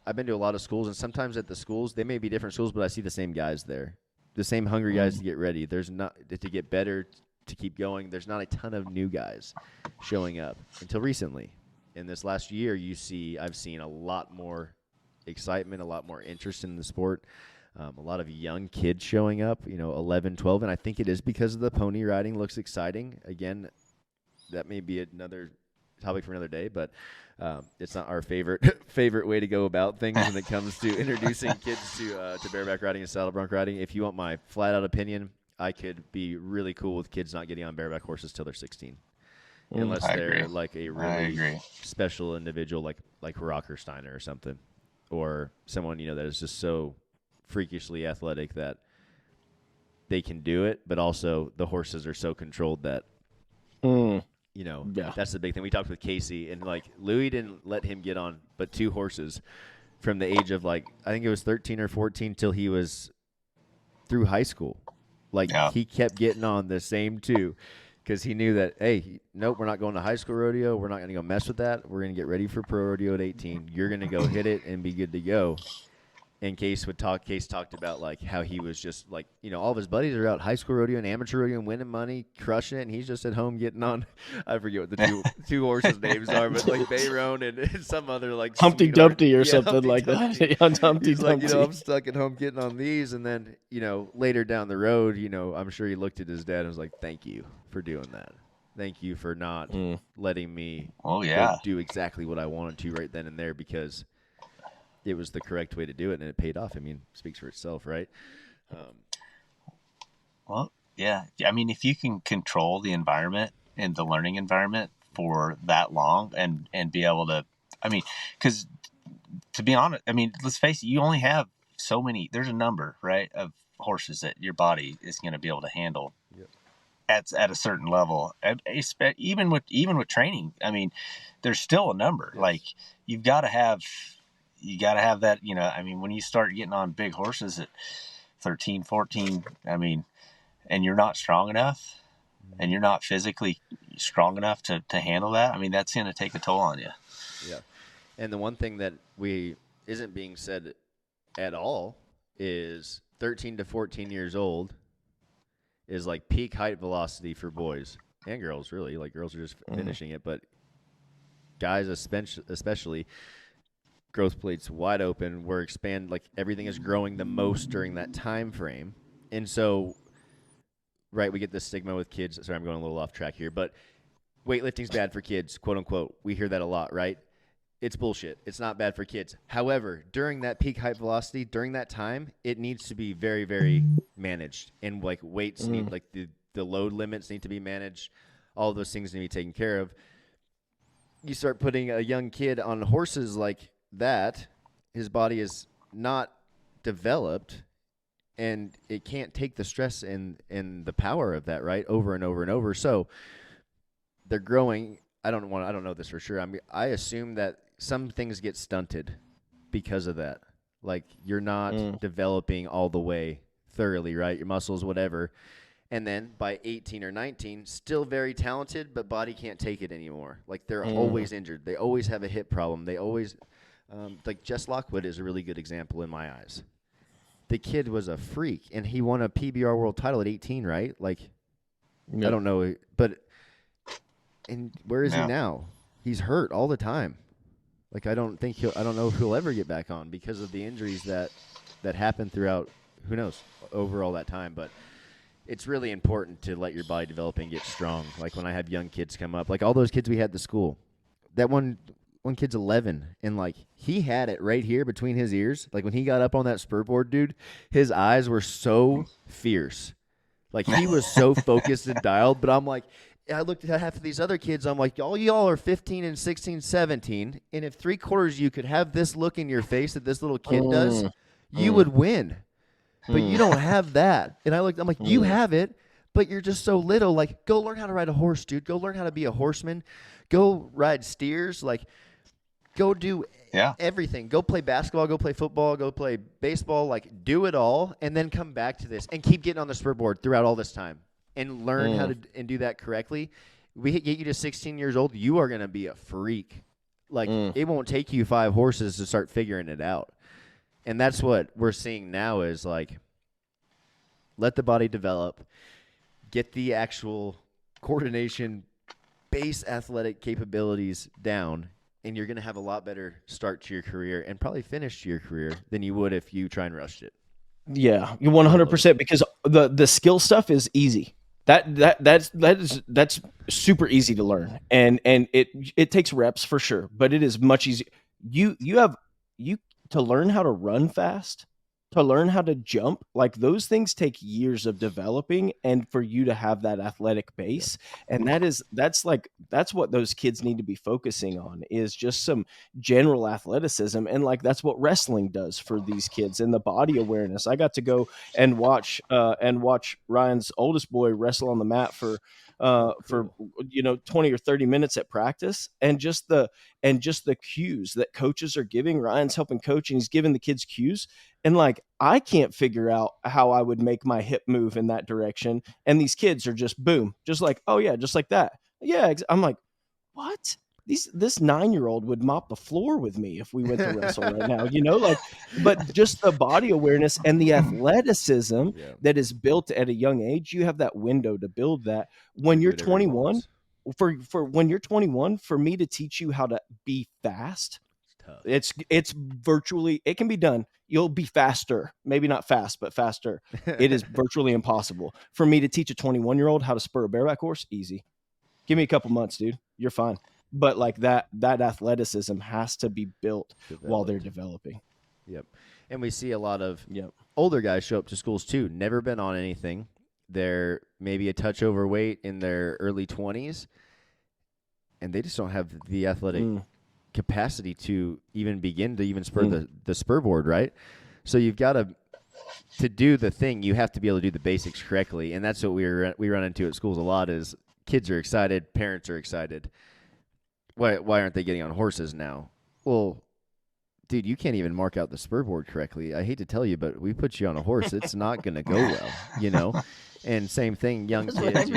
I've been to a lot of schools, and sometimes at the schools, they may be different schools, but I see the same guys there, the same hungry guys to get ready. There's not to get better, to keep going. There's not a ton of new guys showing up until recently. In this last year, I've seen a lot more excitement, a lot more interest in the sport. A lot of young kids showing up, 11, 12, and I think it is because of the pony riding looks exciting. Again, that may be another topic for another day, but it's not our favorite way to go about things when it comes to introducing kids to bareback riding and saddle bronc riding. If you want my flat-out opinion, I could be really cool with kids not getting on bareback horses till they're 16. Unless they're a really special individual like Rocker Steiner or something, or someone that is just so freakishly athletic that they can do it, but also the horses are so controlled that that's the big thing. We talked with Casey, and Louis didn't let him get on but two horses from the age of I think it was 13 or 14 till he was through high school. He kept getting on the same two because he knew that, hey, nope, we're not going to high school rodeo. We're not going to go mess with that. We're going to get ready for pro rodeo at 18. You're going to go hit it and be good to go. And Case talked about how he was just all of his buddies are out high school rodeo and amateur rodeo and winning money, crushing it, and he's just at home getting on. I forget what the two horses' names are, but Bayron and some other Humpty Dumpty or something like that. Humpty Dumpty. I'm stuck at home getting on these, and then later down the road, I'm sure he looked at his dad and was like, "Thank you for doing that. Thank you for not letting me do exactly what I wanted to right then and there because." It was the correct way to do it, and it paid off. I mean, it speaks for itself, right? Well, yeah. I mean, if you can control the environment and the learning environment for that long and be able to, I mean, because to be honest, I mean, let's face it, you only have so many, there's a number, right, of horses that your body is going to be able to handle at a certain level. Even with training, I mean, there's still a number. Yes. You've got to have that, I mean, when you start getting on big horses at 13, 14, I mean, and you're not strong enough and you're not physically strong enough to handle that, I mean, that's going to take a toll on you. Yeah. And the one thing that isn't being said at all is 13 to 14 years old is peak height velocity for boys and girls, really. Girls are just finishing it, but guys especially growth plates wide open, we're everything is growing the most during that time frame. And so right, we get this stigma with kids. Sorry, I'm going a little off track here, but weightlifting's bad for kids, quote unquote. We hear that a lot, right? It's bullshit. It's not bad for kids. However, during that peak height velocity, during that time, it needs to be very, very managed. And like weights need, like the load limits need to be managed. All those things need to be taken care of. You start putting a young kid on horses like that, his body is not developed, and it can't take the stress and the power of that, right, over and over and over. So they're growing. I don't know this for sure. I assume that some things get stunted because of that. Like you're not developing all the way thoroughly, right? Your muscles, whatever. And then by 18 or 19, still very talented, but body can't take it anymore. Like they're always injured. They always have a hip problem. They always, like Jess Lockwood is a really good example in my eyes. The kid was a freak, and he won a PBR world title at 18, right? Like, I don't know, but and where is he now? He's hurt all the time. Like I don't know if he'll ever get back on because of the injuries that happened throughout. Who knows over all that time, but. It's really important to let your body develop and get strong. Like when I have young kids come up, like all those kids we had to school, that one kid's 11, and like he had it right here between his ears. Like when he got up on that spur board, dude, his eyes were so fierce. Like he was so focused and dialed. But I'm like, I looked at half of these other kids. I'm like, all y'all are 15 and 16, 17. And if 3/4 of you could have this look in your face that this little kid does, you would win. But you don't have that. And I'm like, you have it, but you're just so little. Like, go learn how to ride a horse, dude. Go learn how to be a horseman. Go ride steers. Like, go do everything. Go play basketball. Go play football. Go play baseball. Like, do it all, and then come back to this and keep getting on the spur board throughout all this time and learn how to and do that correctly. We get you to 16 years old, you are going to be a freak. Like, it won't take you 5 horses to start figuring it out. And that's what we're seeing now is like, let the body develop, get the actual coordination, base athletic capabilities down, and you're going to have a lot better start to your career and probably finish to your career than you would if you try and rushed it. Yeah, you 100% because the skill stuff is easy. That's super easy to learn, and it takes reps for sure, but it is much easier. You to learn how to run fast, to learn how to jump, like those things take years of developing, and for you to have that athletic base. And that's what those kids need to be focusing on is just some general athleticism. And like, that's what wrestling does for these kids and the body awareness. I got to go and watch Ryan's oldest boy wrestle on the mat for 20 or 30 minutes at practice, and just the cues that coaches are giving. Ryan's helping coach, and he's giving the kids cues, and like, I can't figure out how I would make my hip move in that direction, and these kids are just boom, just like, oh yeah, just like that. Yeah, I'm like, what? This 9-year-old would mop the floor with me if we went to wrestle right now, like, but just the body awareness and the athleticism that is built at a young age, you have that window to build that. When you're 21, for when you're 21, for me to teach you how to be fast, it's virtually, it can be done. You'll be faster, maybe not fast, but faster. It is virtually impossible for me to teach a 21-year-old how to spur a bareback horse. Easy. Give me a couple months, dude. You're fine. But like that athleticism has to be built while they're developing. Yep. And we see a lot of older guys show up to schools too, never been on anything. They're maybe a touch overweight in their early 20s, and they just don't have the athletic capacity to even begin to even spur the spur board, right? So you've got to do the thing, you have to be able to do the basics correctly, and that's what we run into at schools a lot is kids are excited, parents are excited. Why aren't they getting on horses now? Well, dude, you can't even mark out the spur board correctly. I hate to tell you, but we put you on a horse, it's not going to go well, And same thing, young kids,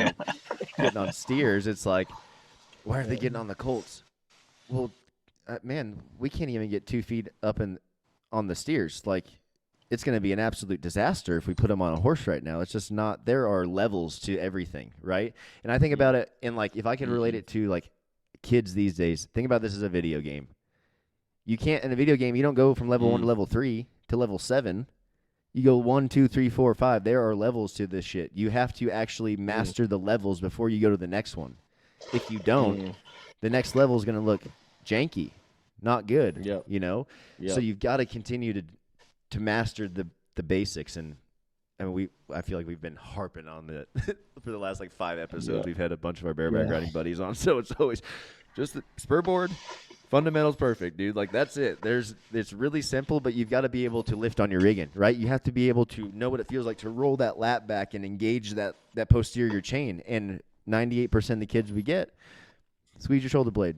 getting on steers. It's like, why aren't they getting on the colts? Well, man, we can't even get 2 feet up on the steers. Like, it's going to be an absolute disaster if we put them on a horse right now. It's just not. There are levels to everything, right? And I think about it in like, if I can relate it to like kids these days, think about this as a video game. You can't, in a video game, you don't go from level 1 to level 3 to level 7. You go 1, 2, 3, 4, 5. There are levels to this shit. You have to actually master the levels before you go to the next one. If you don't, the next level is going to look janky, not good. Yep. You know, so you've got to continue to master the basics. And I mean, I feel like we've been harping on that for the last like 5 episodes. Yeah. We've had a bunch of our bareback riding buddies on, so it's always just the spur board. Fundamentals perfect, dude. Like, that's it. It's really simple, but you've got to be able to lift on your rigging, right? You have to be able to know what it feels like to roll that lat back and engage that posterior chain. And 98% of the kids we get, squeeze your shoulder blade.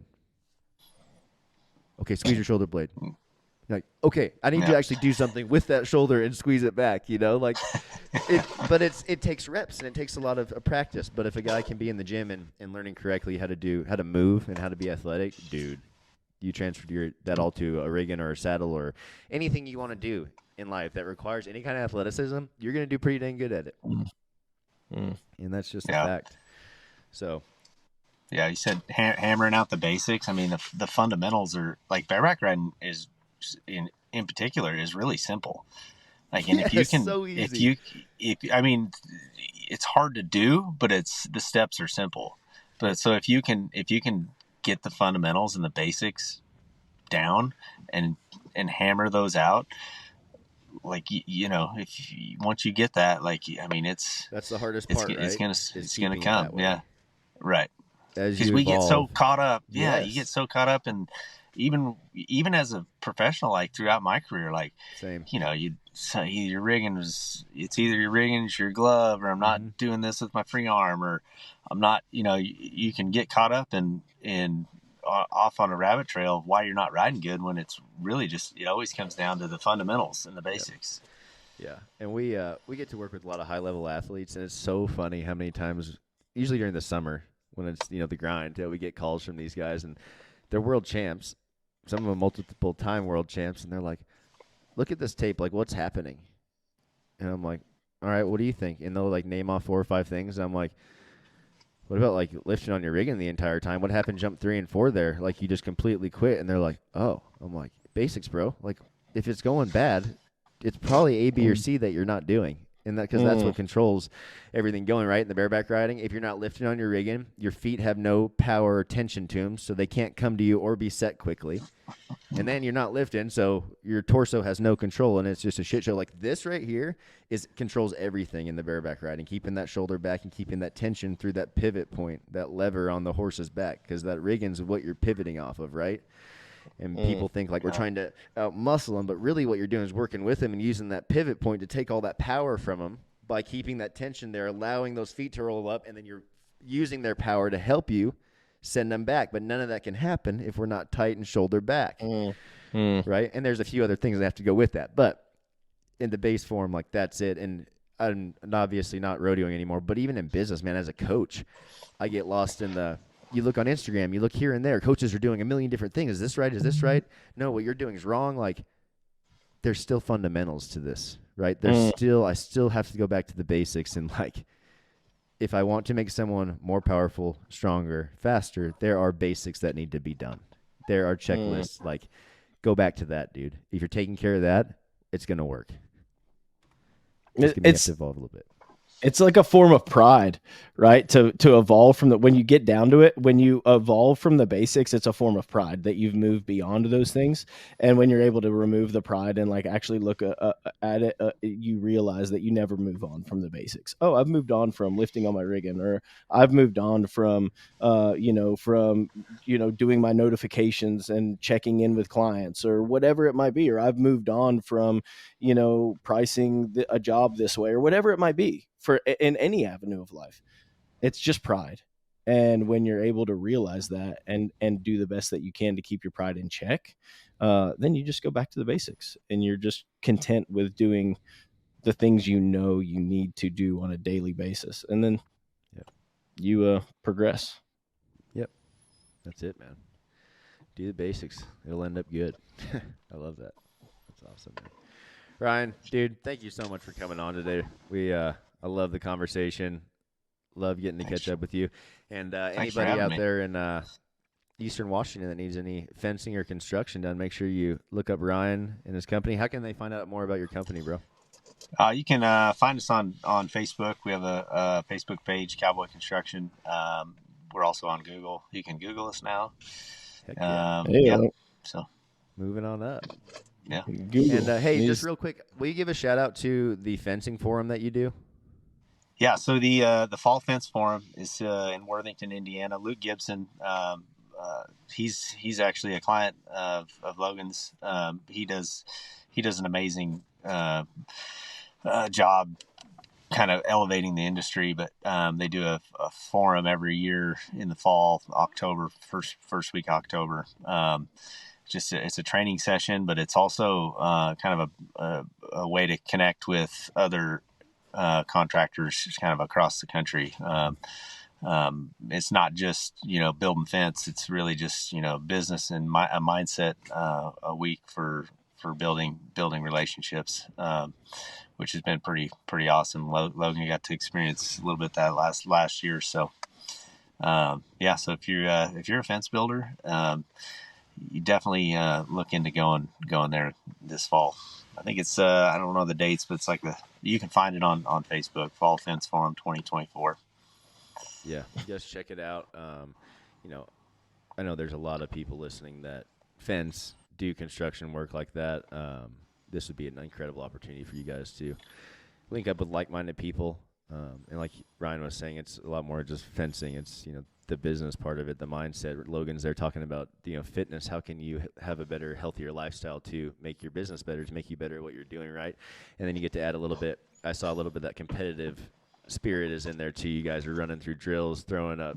Okay, squeeze your shoulder blade. Like, okay, I need you to actually do something with that shoulder and squeeze it back, you know? Like, it takes reps and it takes a lot of practice. But if a guy can be in the gym and learning correctly how to move and how to be athletic, dude, you transfer that all to a rigging or a saddle or anything you want to do in life that requires any kind of athleticism, you're going to do pretty dang good at it. And that's just a fact. So, yeah, you said hammering out the basics. I mean, the fundamentals are like bareback riding is in particular is really simple. Like, and if you can, so easy. I mean, it's hard to do, but the steps are simple. But so if you can get the fundamentals and the basics down and hammer those out, like, you know, once you get that, like, I mean, that's the hardest part, right? It's gonna come. Yeah. Right. Because we get so caught up. Yeah. You get so caught up. And even as a professional, like throughout my career, like, same, you know, your rigging it's either your rigging, it's your glove, or I'm not doing this with my free arm, or I'm not, you know, you can get caught up in off on a rabbit trail of why you're not riding good, when it's really just, it always comes down to the fundamentals and the basics. Yeah. And we get to work with a lot of high level athletes, and it's so funny how many times, usually during the summer when it's, you know, the grind, we get calls from these guys, and they're world champs, some of them multiple time world champs, and they're like, look at this tape, like, what's happening? And I'm like, all right, what do you think? And they'll like name off 4 or 5 things. And I'm like, what about like lifting on your rigging the entire time? What happened jump 3 and 4 there? Like, you just completely quit. And they're like, oh. I'm like, basics, bro. Like, if it's going bad, it's probably A, B, or C that you're not doing. And because that's what controls everything going, right? In the bareback riding, if you're not lifting on your rigging, your feet have no power or tension to them, so they can't come to you or be set quickly. And then you're not lifting, so your torso has no control, and it's just a shit show. Like, this right here controls everything in the bareback riding, keeping that shoulder back and keeping that tension through that pivot point, that lever on the horse's back, because that rigging's what you're pivoting off of, right? And people think like we're trying to out-muscle them, but really what you're doing is working with them and using that pivot point to take all that power from them by keeping that tension there, allowing those feet to roll up, and then you're using their power to help you send them back. But none of that can happen if we're not tight and shoulder back, right? And there's a few other things that have to go with that. But in the base form, like, that's it. And I'm obviously not rodeoing anymore, but even in business, man, as a coach, I get lost in you look on Instagram, you look here and there, coaches are doing a million different things. Is this right? Is this right? No, what you're doing is wrong. Like, there's still fundamentals to this, right? I still have to go back to the basics. And like, if I want to make someone more powerful, stronger, faster, there are basics that need to be done. There are checklists. Like, go back to that, dude. If you're taking care of that, it's going to work. It's going to have to evolve a little bit. It's like a form of pride, right? To evolve from when you get down to it, when you evolve from the basics, it's a form of pride that you've moved beyond those things. And when you're able to remove the pride and like actually look at it, you realize that you never move on from the basics. Oh, I've moved on from lifting on my rigging, or I've moved on from doing my notifications and checking in with clients, or whatever it might be, or I've moved on from, pricing a job this way, or whatever it might be. In any avenue of life, it's just pride. And when you're able to realize that and do the best that you can to keep your pride in check, then you just go back to the basics, and you're just content with doing the things you need to do on a daily basis. And then you progress. Yep. That's it, man. Do the basics. It'll end up good. I love that. That's awesome, man. Ryan, dude, thank you so much for coming on today. I love the conversation. Love getting to catch up with you. And anybody out there in Eastern Washington that needs any fencing or construction done, make sure you look up Ryan and his company. How can they find out more about your company, bro? You can find us on Facebook. We have a Facebook page, Cowboy Construction. We're also on Google. You can Google us now. Heck yeah. Yeah. So moving on up. Yeah. Google. And hey, just real quick, will you give a shout out to the fencing forum that you do? Yeah. So the Fall Fence Forum is in Worthington, Indiana. Luke Gibson. He's actually a client of Logan's. He does an amazing job kind of elevating the industry, but they do a forum every year in the fall, October, first week October. It's a training session, but it's also kind of a way to connect with other contractors kind of across the country. It's not just, building fence. It's really just, business and a mindset a week for building relationships, which has been pretty awesome. Logan got to experience a little bit that last year. So, so if you're a fence builder, you definitely look into going there this fall. I think it's I don't know the dates, but it's like you can find it on Facebook, Fall Fence Forum 2024. Yeah, just check it out. I know there's a lot of people listening that do construction work like that. This would be an incredible opportunity for you guys to link up with like-minded people. And like Ryan was saying, it's a lot more just fencing. It's, the business part of it, the mindset. Logan's there talking about, fitness. How can you have a better, healthier lifestyle to make your business better, to make you better at what you're doing, right? And then you get to add a little bit. I saw a little bit of that competitive spirit is in there too. You guys are running through drills, throwing up,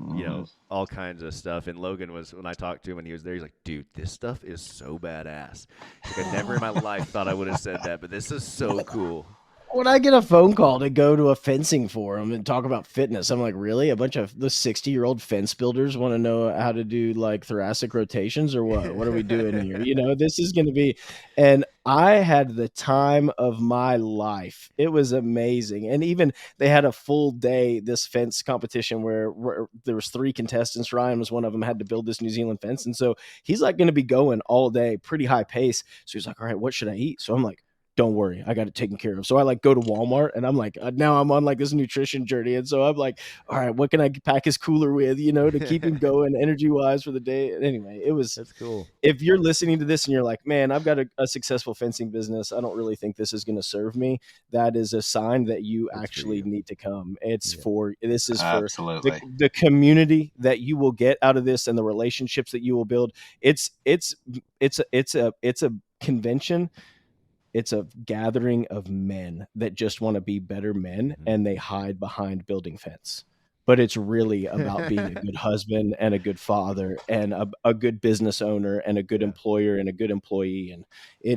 all kinds of stuff. And Logan when I talked to him when he was there, he's like, dude, this stuff is so badass. Like, I never in my life thought I would have said that, but this is so cool. When I get a phone call to go to a fencing forum and talk about fitness, I'm like, really? A bunch of the 60-year-old fence builders want to know how to do like thoracic rotations or what? What are we doing here? This is going to be, and I had the time of my life. It was amazing. And even they had a full day, this fence competition where there was 3 contestants. Ryan was one of them, had to build this New Zealand fence. And so he's like going to be going all day, pretty high pace. So he's like, all right, what should I eat? So I'm like, don't worry, I got it taken care of. So I like go to Walmart and I'm like, now I'm on like this nutrition journey. And so I'm like, all right, what can I pack his cooler with, to keep him going energy wise for the day. And anyway, that's cool. If you're listening to this and you're like, man, I've got a successful fencing business, I don't really think this is going to serve me. That is a sign that you actually need to come. This is for the community that you will get out of this and the relationships that you will build. It's a convention. It's a gathering of men that just want to be better men, and they hide behind building fence. But it's really about being a good husband and a good father and a good business owner and a good employer and a good employee. And I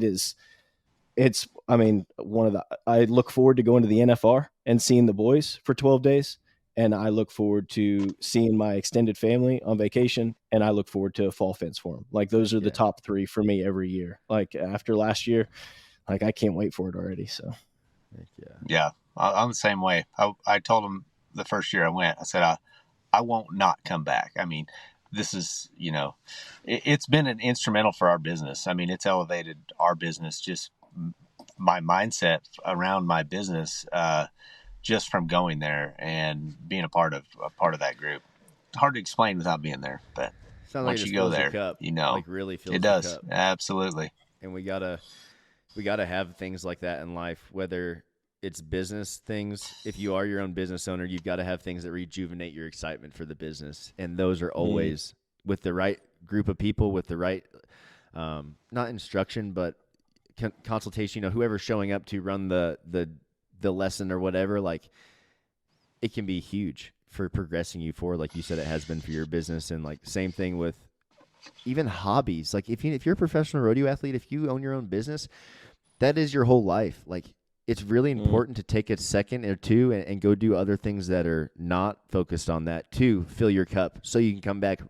look forward to going to the NFR and seeing the boys for 12 days. And I look forward to seeing my extended family on vacation. And I look forward to a Fall Fence Forum. Like those are the top 3 for me every year. Like after last year, like I can't wait for it already. So, yeah, I'm the same way. I told him the first year I went, I said, I won't not come back. I mean, this is, it's been an instrumental for our business. I mean, it's elevated our business, just my mindset around my business, just from going there and being a part of that group. Hard to explain without being there, but once you go there, like really fills it does. Cup. Absolutely. And we gotta have things like that in life, whether it's business things. If you are your own business owner, you've got to have things that rejuvenate your excitement for the business. And those are always with the right group of people, with the right, not instruction, but consultation, whoever's showing up to run the lesson or whatever, like it can be huge for progressing you forward. Like you said, it has been for your business. And like same thing with even hobbies. Like if you're a professional rodeo athlete, if you own your own business, that is your whole life. Like it's really important to take a second or two and go do other things that are not focused on that to fill your cup so you can come back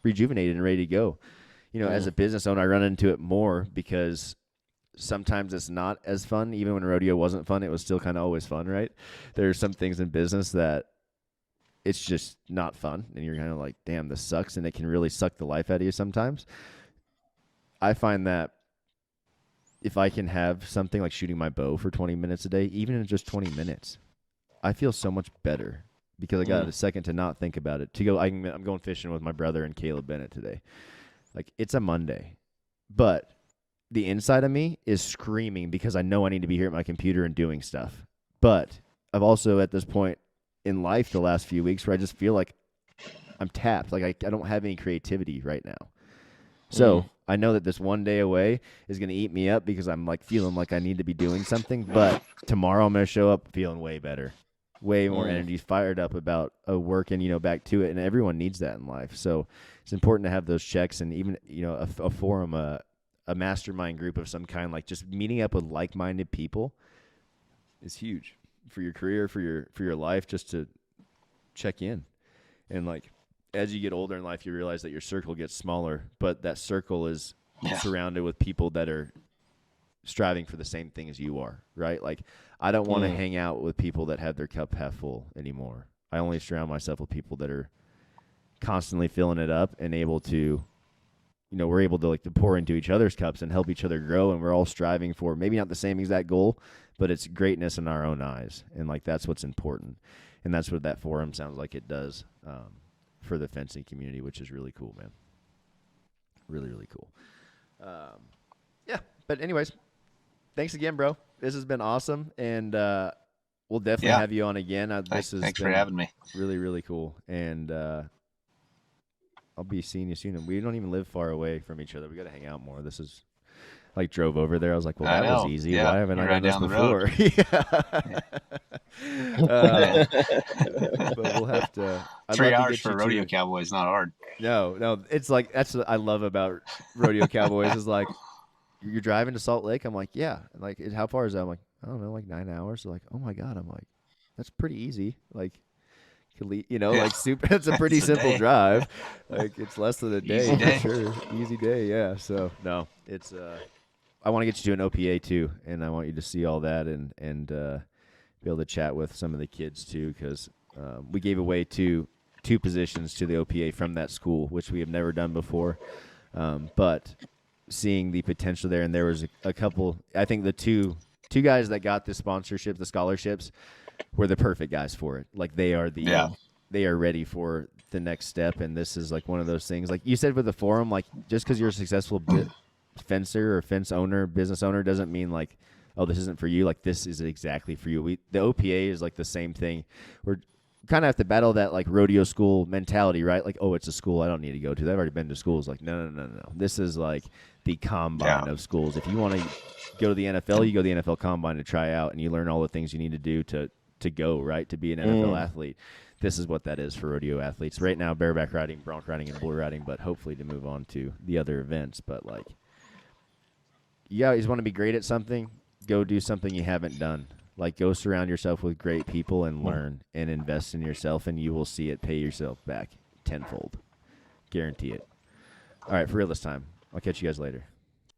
rejuvenated and ready to go. As a business owner, I run into it more because sometimes it's not as fun. Even when rodeo wasn't fun, it was still kind of always fun, right? There's some things in business that it's just not fun, and you're kind of like, damn, this sucks, and it can really suck the life out of you sometimes. I find that if I can have something like shooting my bow for 20 minutes a day, even in just 20 minutes, I feel so much better because I got a second to not think about it. I'm going fishing with my brother and Caleb Bennett today. Like, it's a Monday, but the inside of me is screaming because I know I need to be here at my computer and doing stuff. But I've also at this point in life the last few weeks where I just feel like I'm tapped. Like I don't have any creativity right now. So I know that this one day away is going to eat me up because I'm like feeling like I need to be doing something. But tomorrow I'm going to show up feeling way better, way more energy, fired up about working, back to it. And everyone needs that in life. So it's important to have those checks and even, a forum, a mastermind group of some kind, like just meeting up with like-minded people is huge for your career, for your life, just to check in. And like, as you get older in life, you realize that your circle gets smaller, but that circle is surrounded with people that are striving for the same thing as you are, right? Like, I don't want to hang out with people that have their cup half full anymore. I only surround myself with people that are constantly filling it up and able to, we're able to to pour into each other's cups and help each other grow. And we're all striving for maybe not the same exact goal, but it's greatness in our own eyes. And like, that's what's important. And that's what that forum sounds like it does. For the fencing community, which is really cool, man. Really, really cool. Yeah, but anyways, thanks again, bro. This has been awesome, and we'll definitely have you on again. Thanks for having me. Really, really cool, and I'll be seeing you soon. And we don't even live far away from each other. We got to hang out more. This is like drove over there. I was like, well, that was easy. Yeah, why haven't I done this before? But we'll have to. 3 hours for rodeo cowboys, not hard. No, it's like that's what I love about rodeo cowboys is like you're driving to Salt Lake. I'm like, yeah, like how far is that? I'm like, I don't know, like 9 hours. They're like, oh my god, I'm like, that's pretty easy. Like, like super. It's a pretty simple drive. Like it's less than a day, for sure. Easy day, yeah. So no, it's I want to get you to an OPA too, and I want you to see all that and be able to chat with some of the kids too, because we gave away two positions to the OPA from that school, which we have never done before. But seeing the potential there, and there was a couple. I think the two guys that got the sponsorship, the scholarships, were the perfect guys for it. Like they are they are ready for the next step, and this is like one of those things. Like you said with the forum, like just because you're a successful fencer or fence owner, business owner, doesn't mean like, oh, this isn't for you. Like this is exactly for you. The OPA is like the same thing. We're kind of have to battle that like rodeo school mentality, right? Like, oh, it's a school I don't need to go to. I've already been to schools. Like, no. This is like the combine of schools. If you want to go to the NFL, you go to the NFL combine to try out, and you learn all the things you need to do to go, right, to be an NFL athlete. This is what that is for rodeo athletes. Right now, bareback riding, bronc riding, and bull riding, but hopefully to move on to the other events. But like, you always want to be great at something, go do something you haven't done. Like, go surround yourself with great people and learn and invest in yourself, and you will see it pay yourself back tenfold. Guarantee it. All right, for real this time. I'll catch you guys later.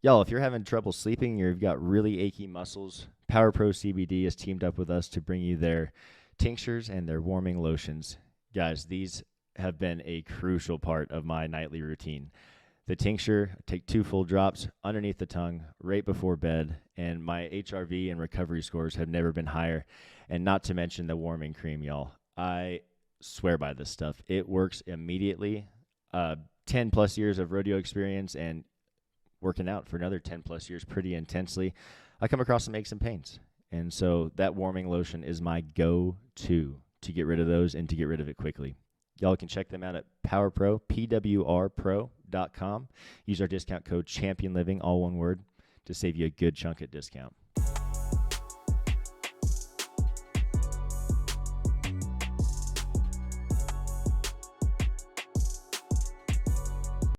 Y'all, if you're having trouble sleeping or you've got really achy muscles, Power Pro CBD has teamed up with us to bring you their tinctures and their warming lotions. Guys, these have been a crucial part of my nightly routine. The tincture, take 2 full drops underneath the tongue right before bed, and my HRV and recovery scores have never been higher. And not to mention the warming cream, y'all. I swear by this stuff. It works immediately. 10 plus years of rodeo experience and working out for another 10 plus years pretty intensely. I come across some aches and pains. And so that warming lotion is my go-to to get rid of those and to get rid of it quickly. Y'all can check them out at PowerPro, PWRPro.com. Use our discount code ChampionLiving, all one word, to save you a good chunk at discount.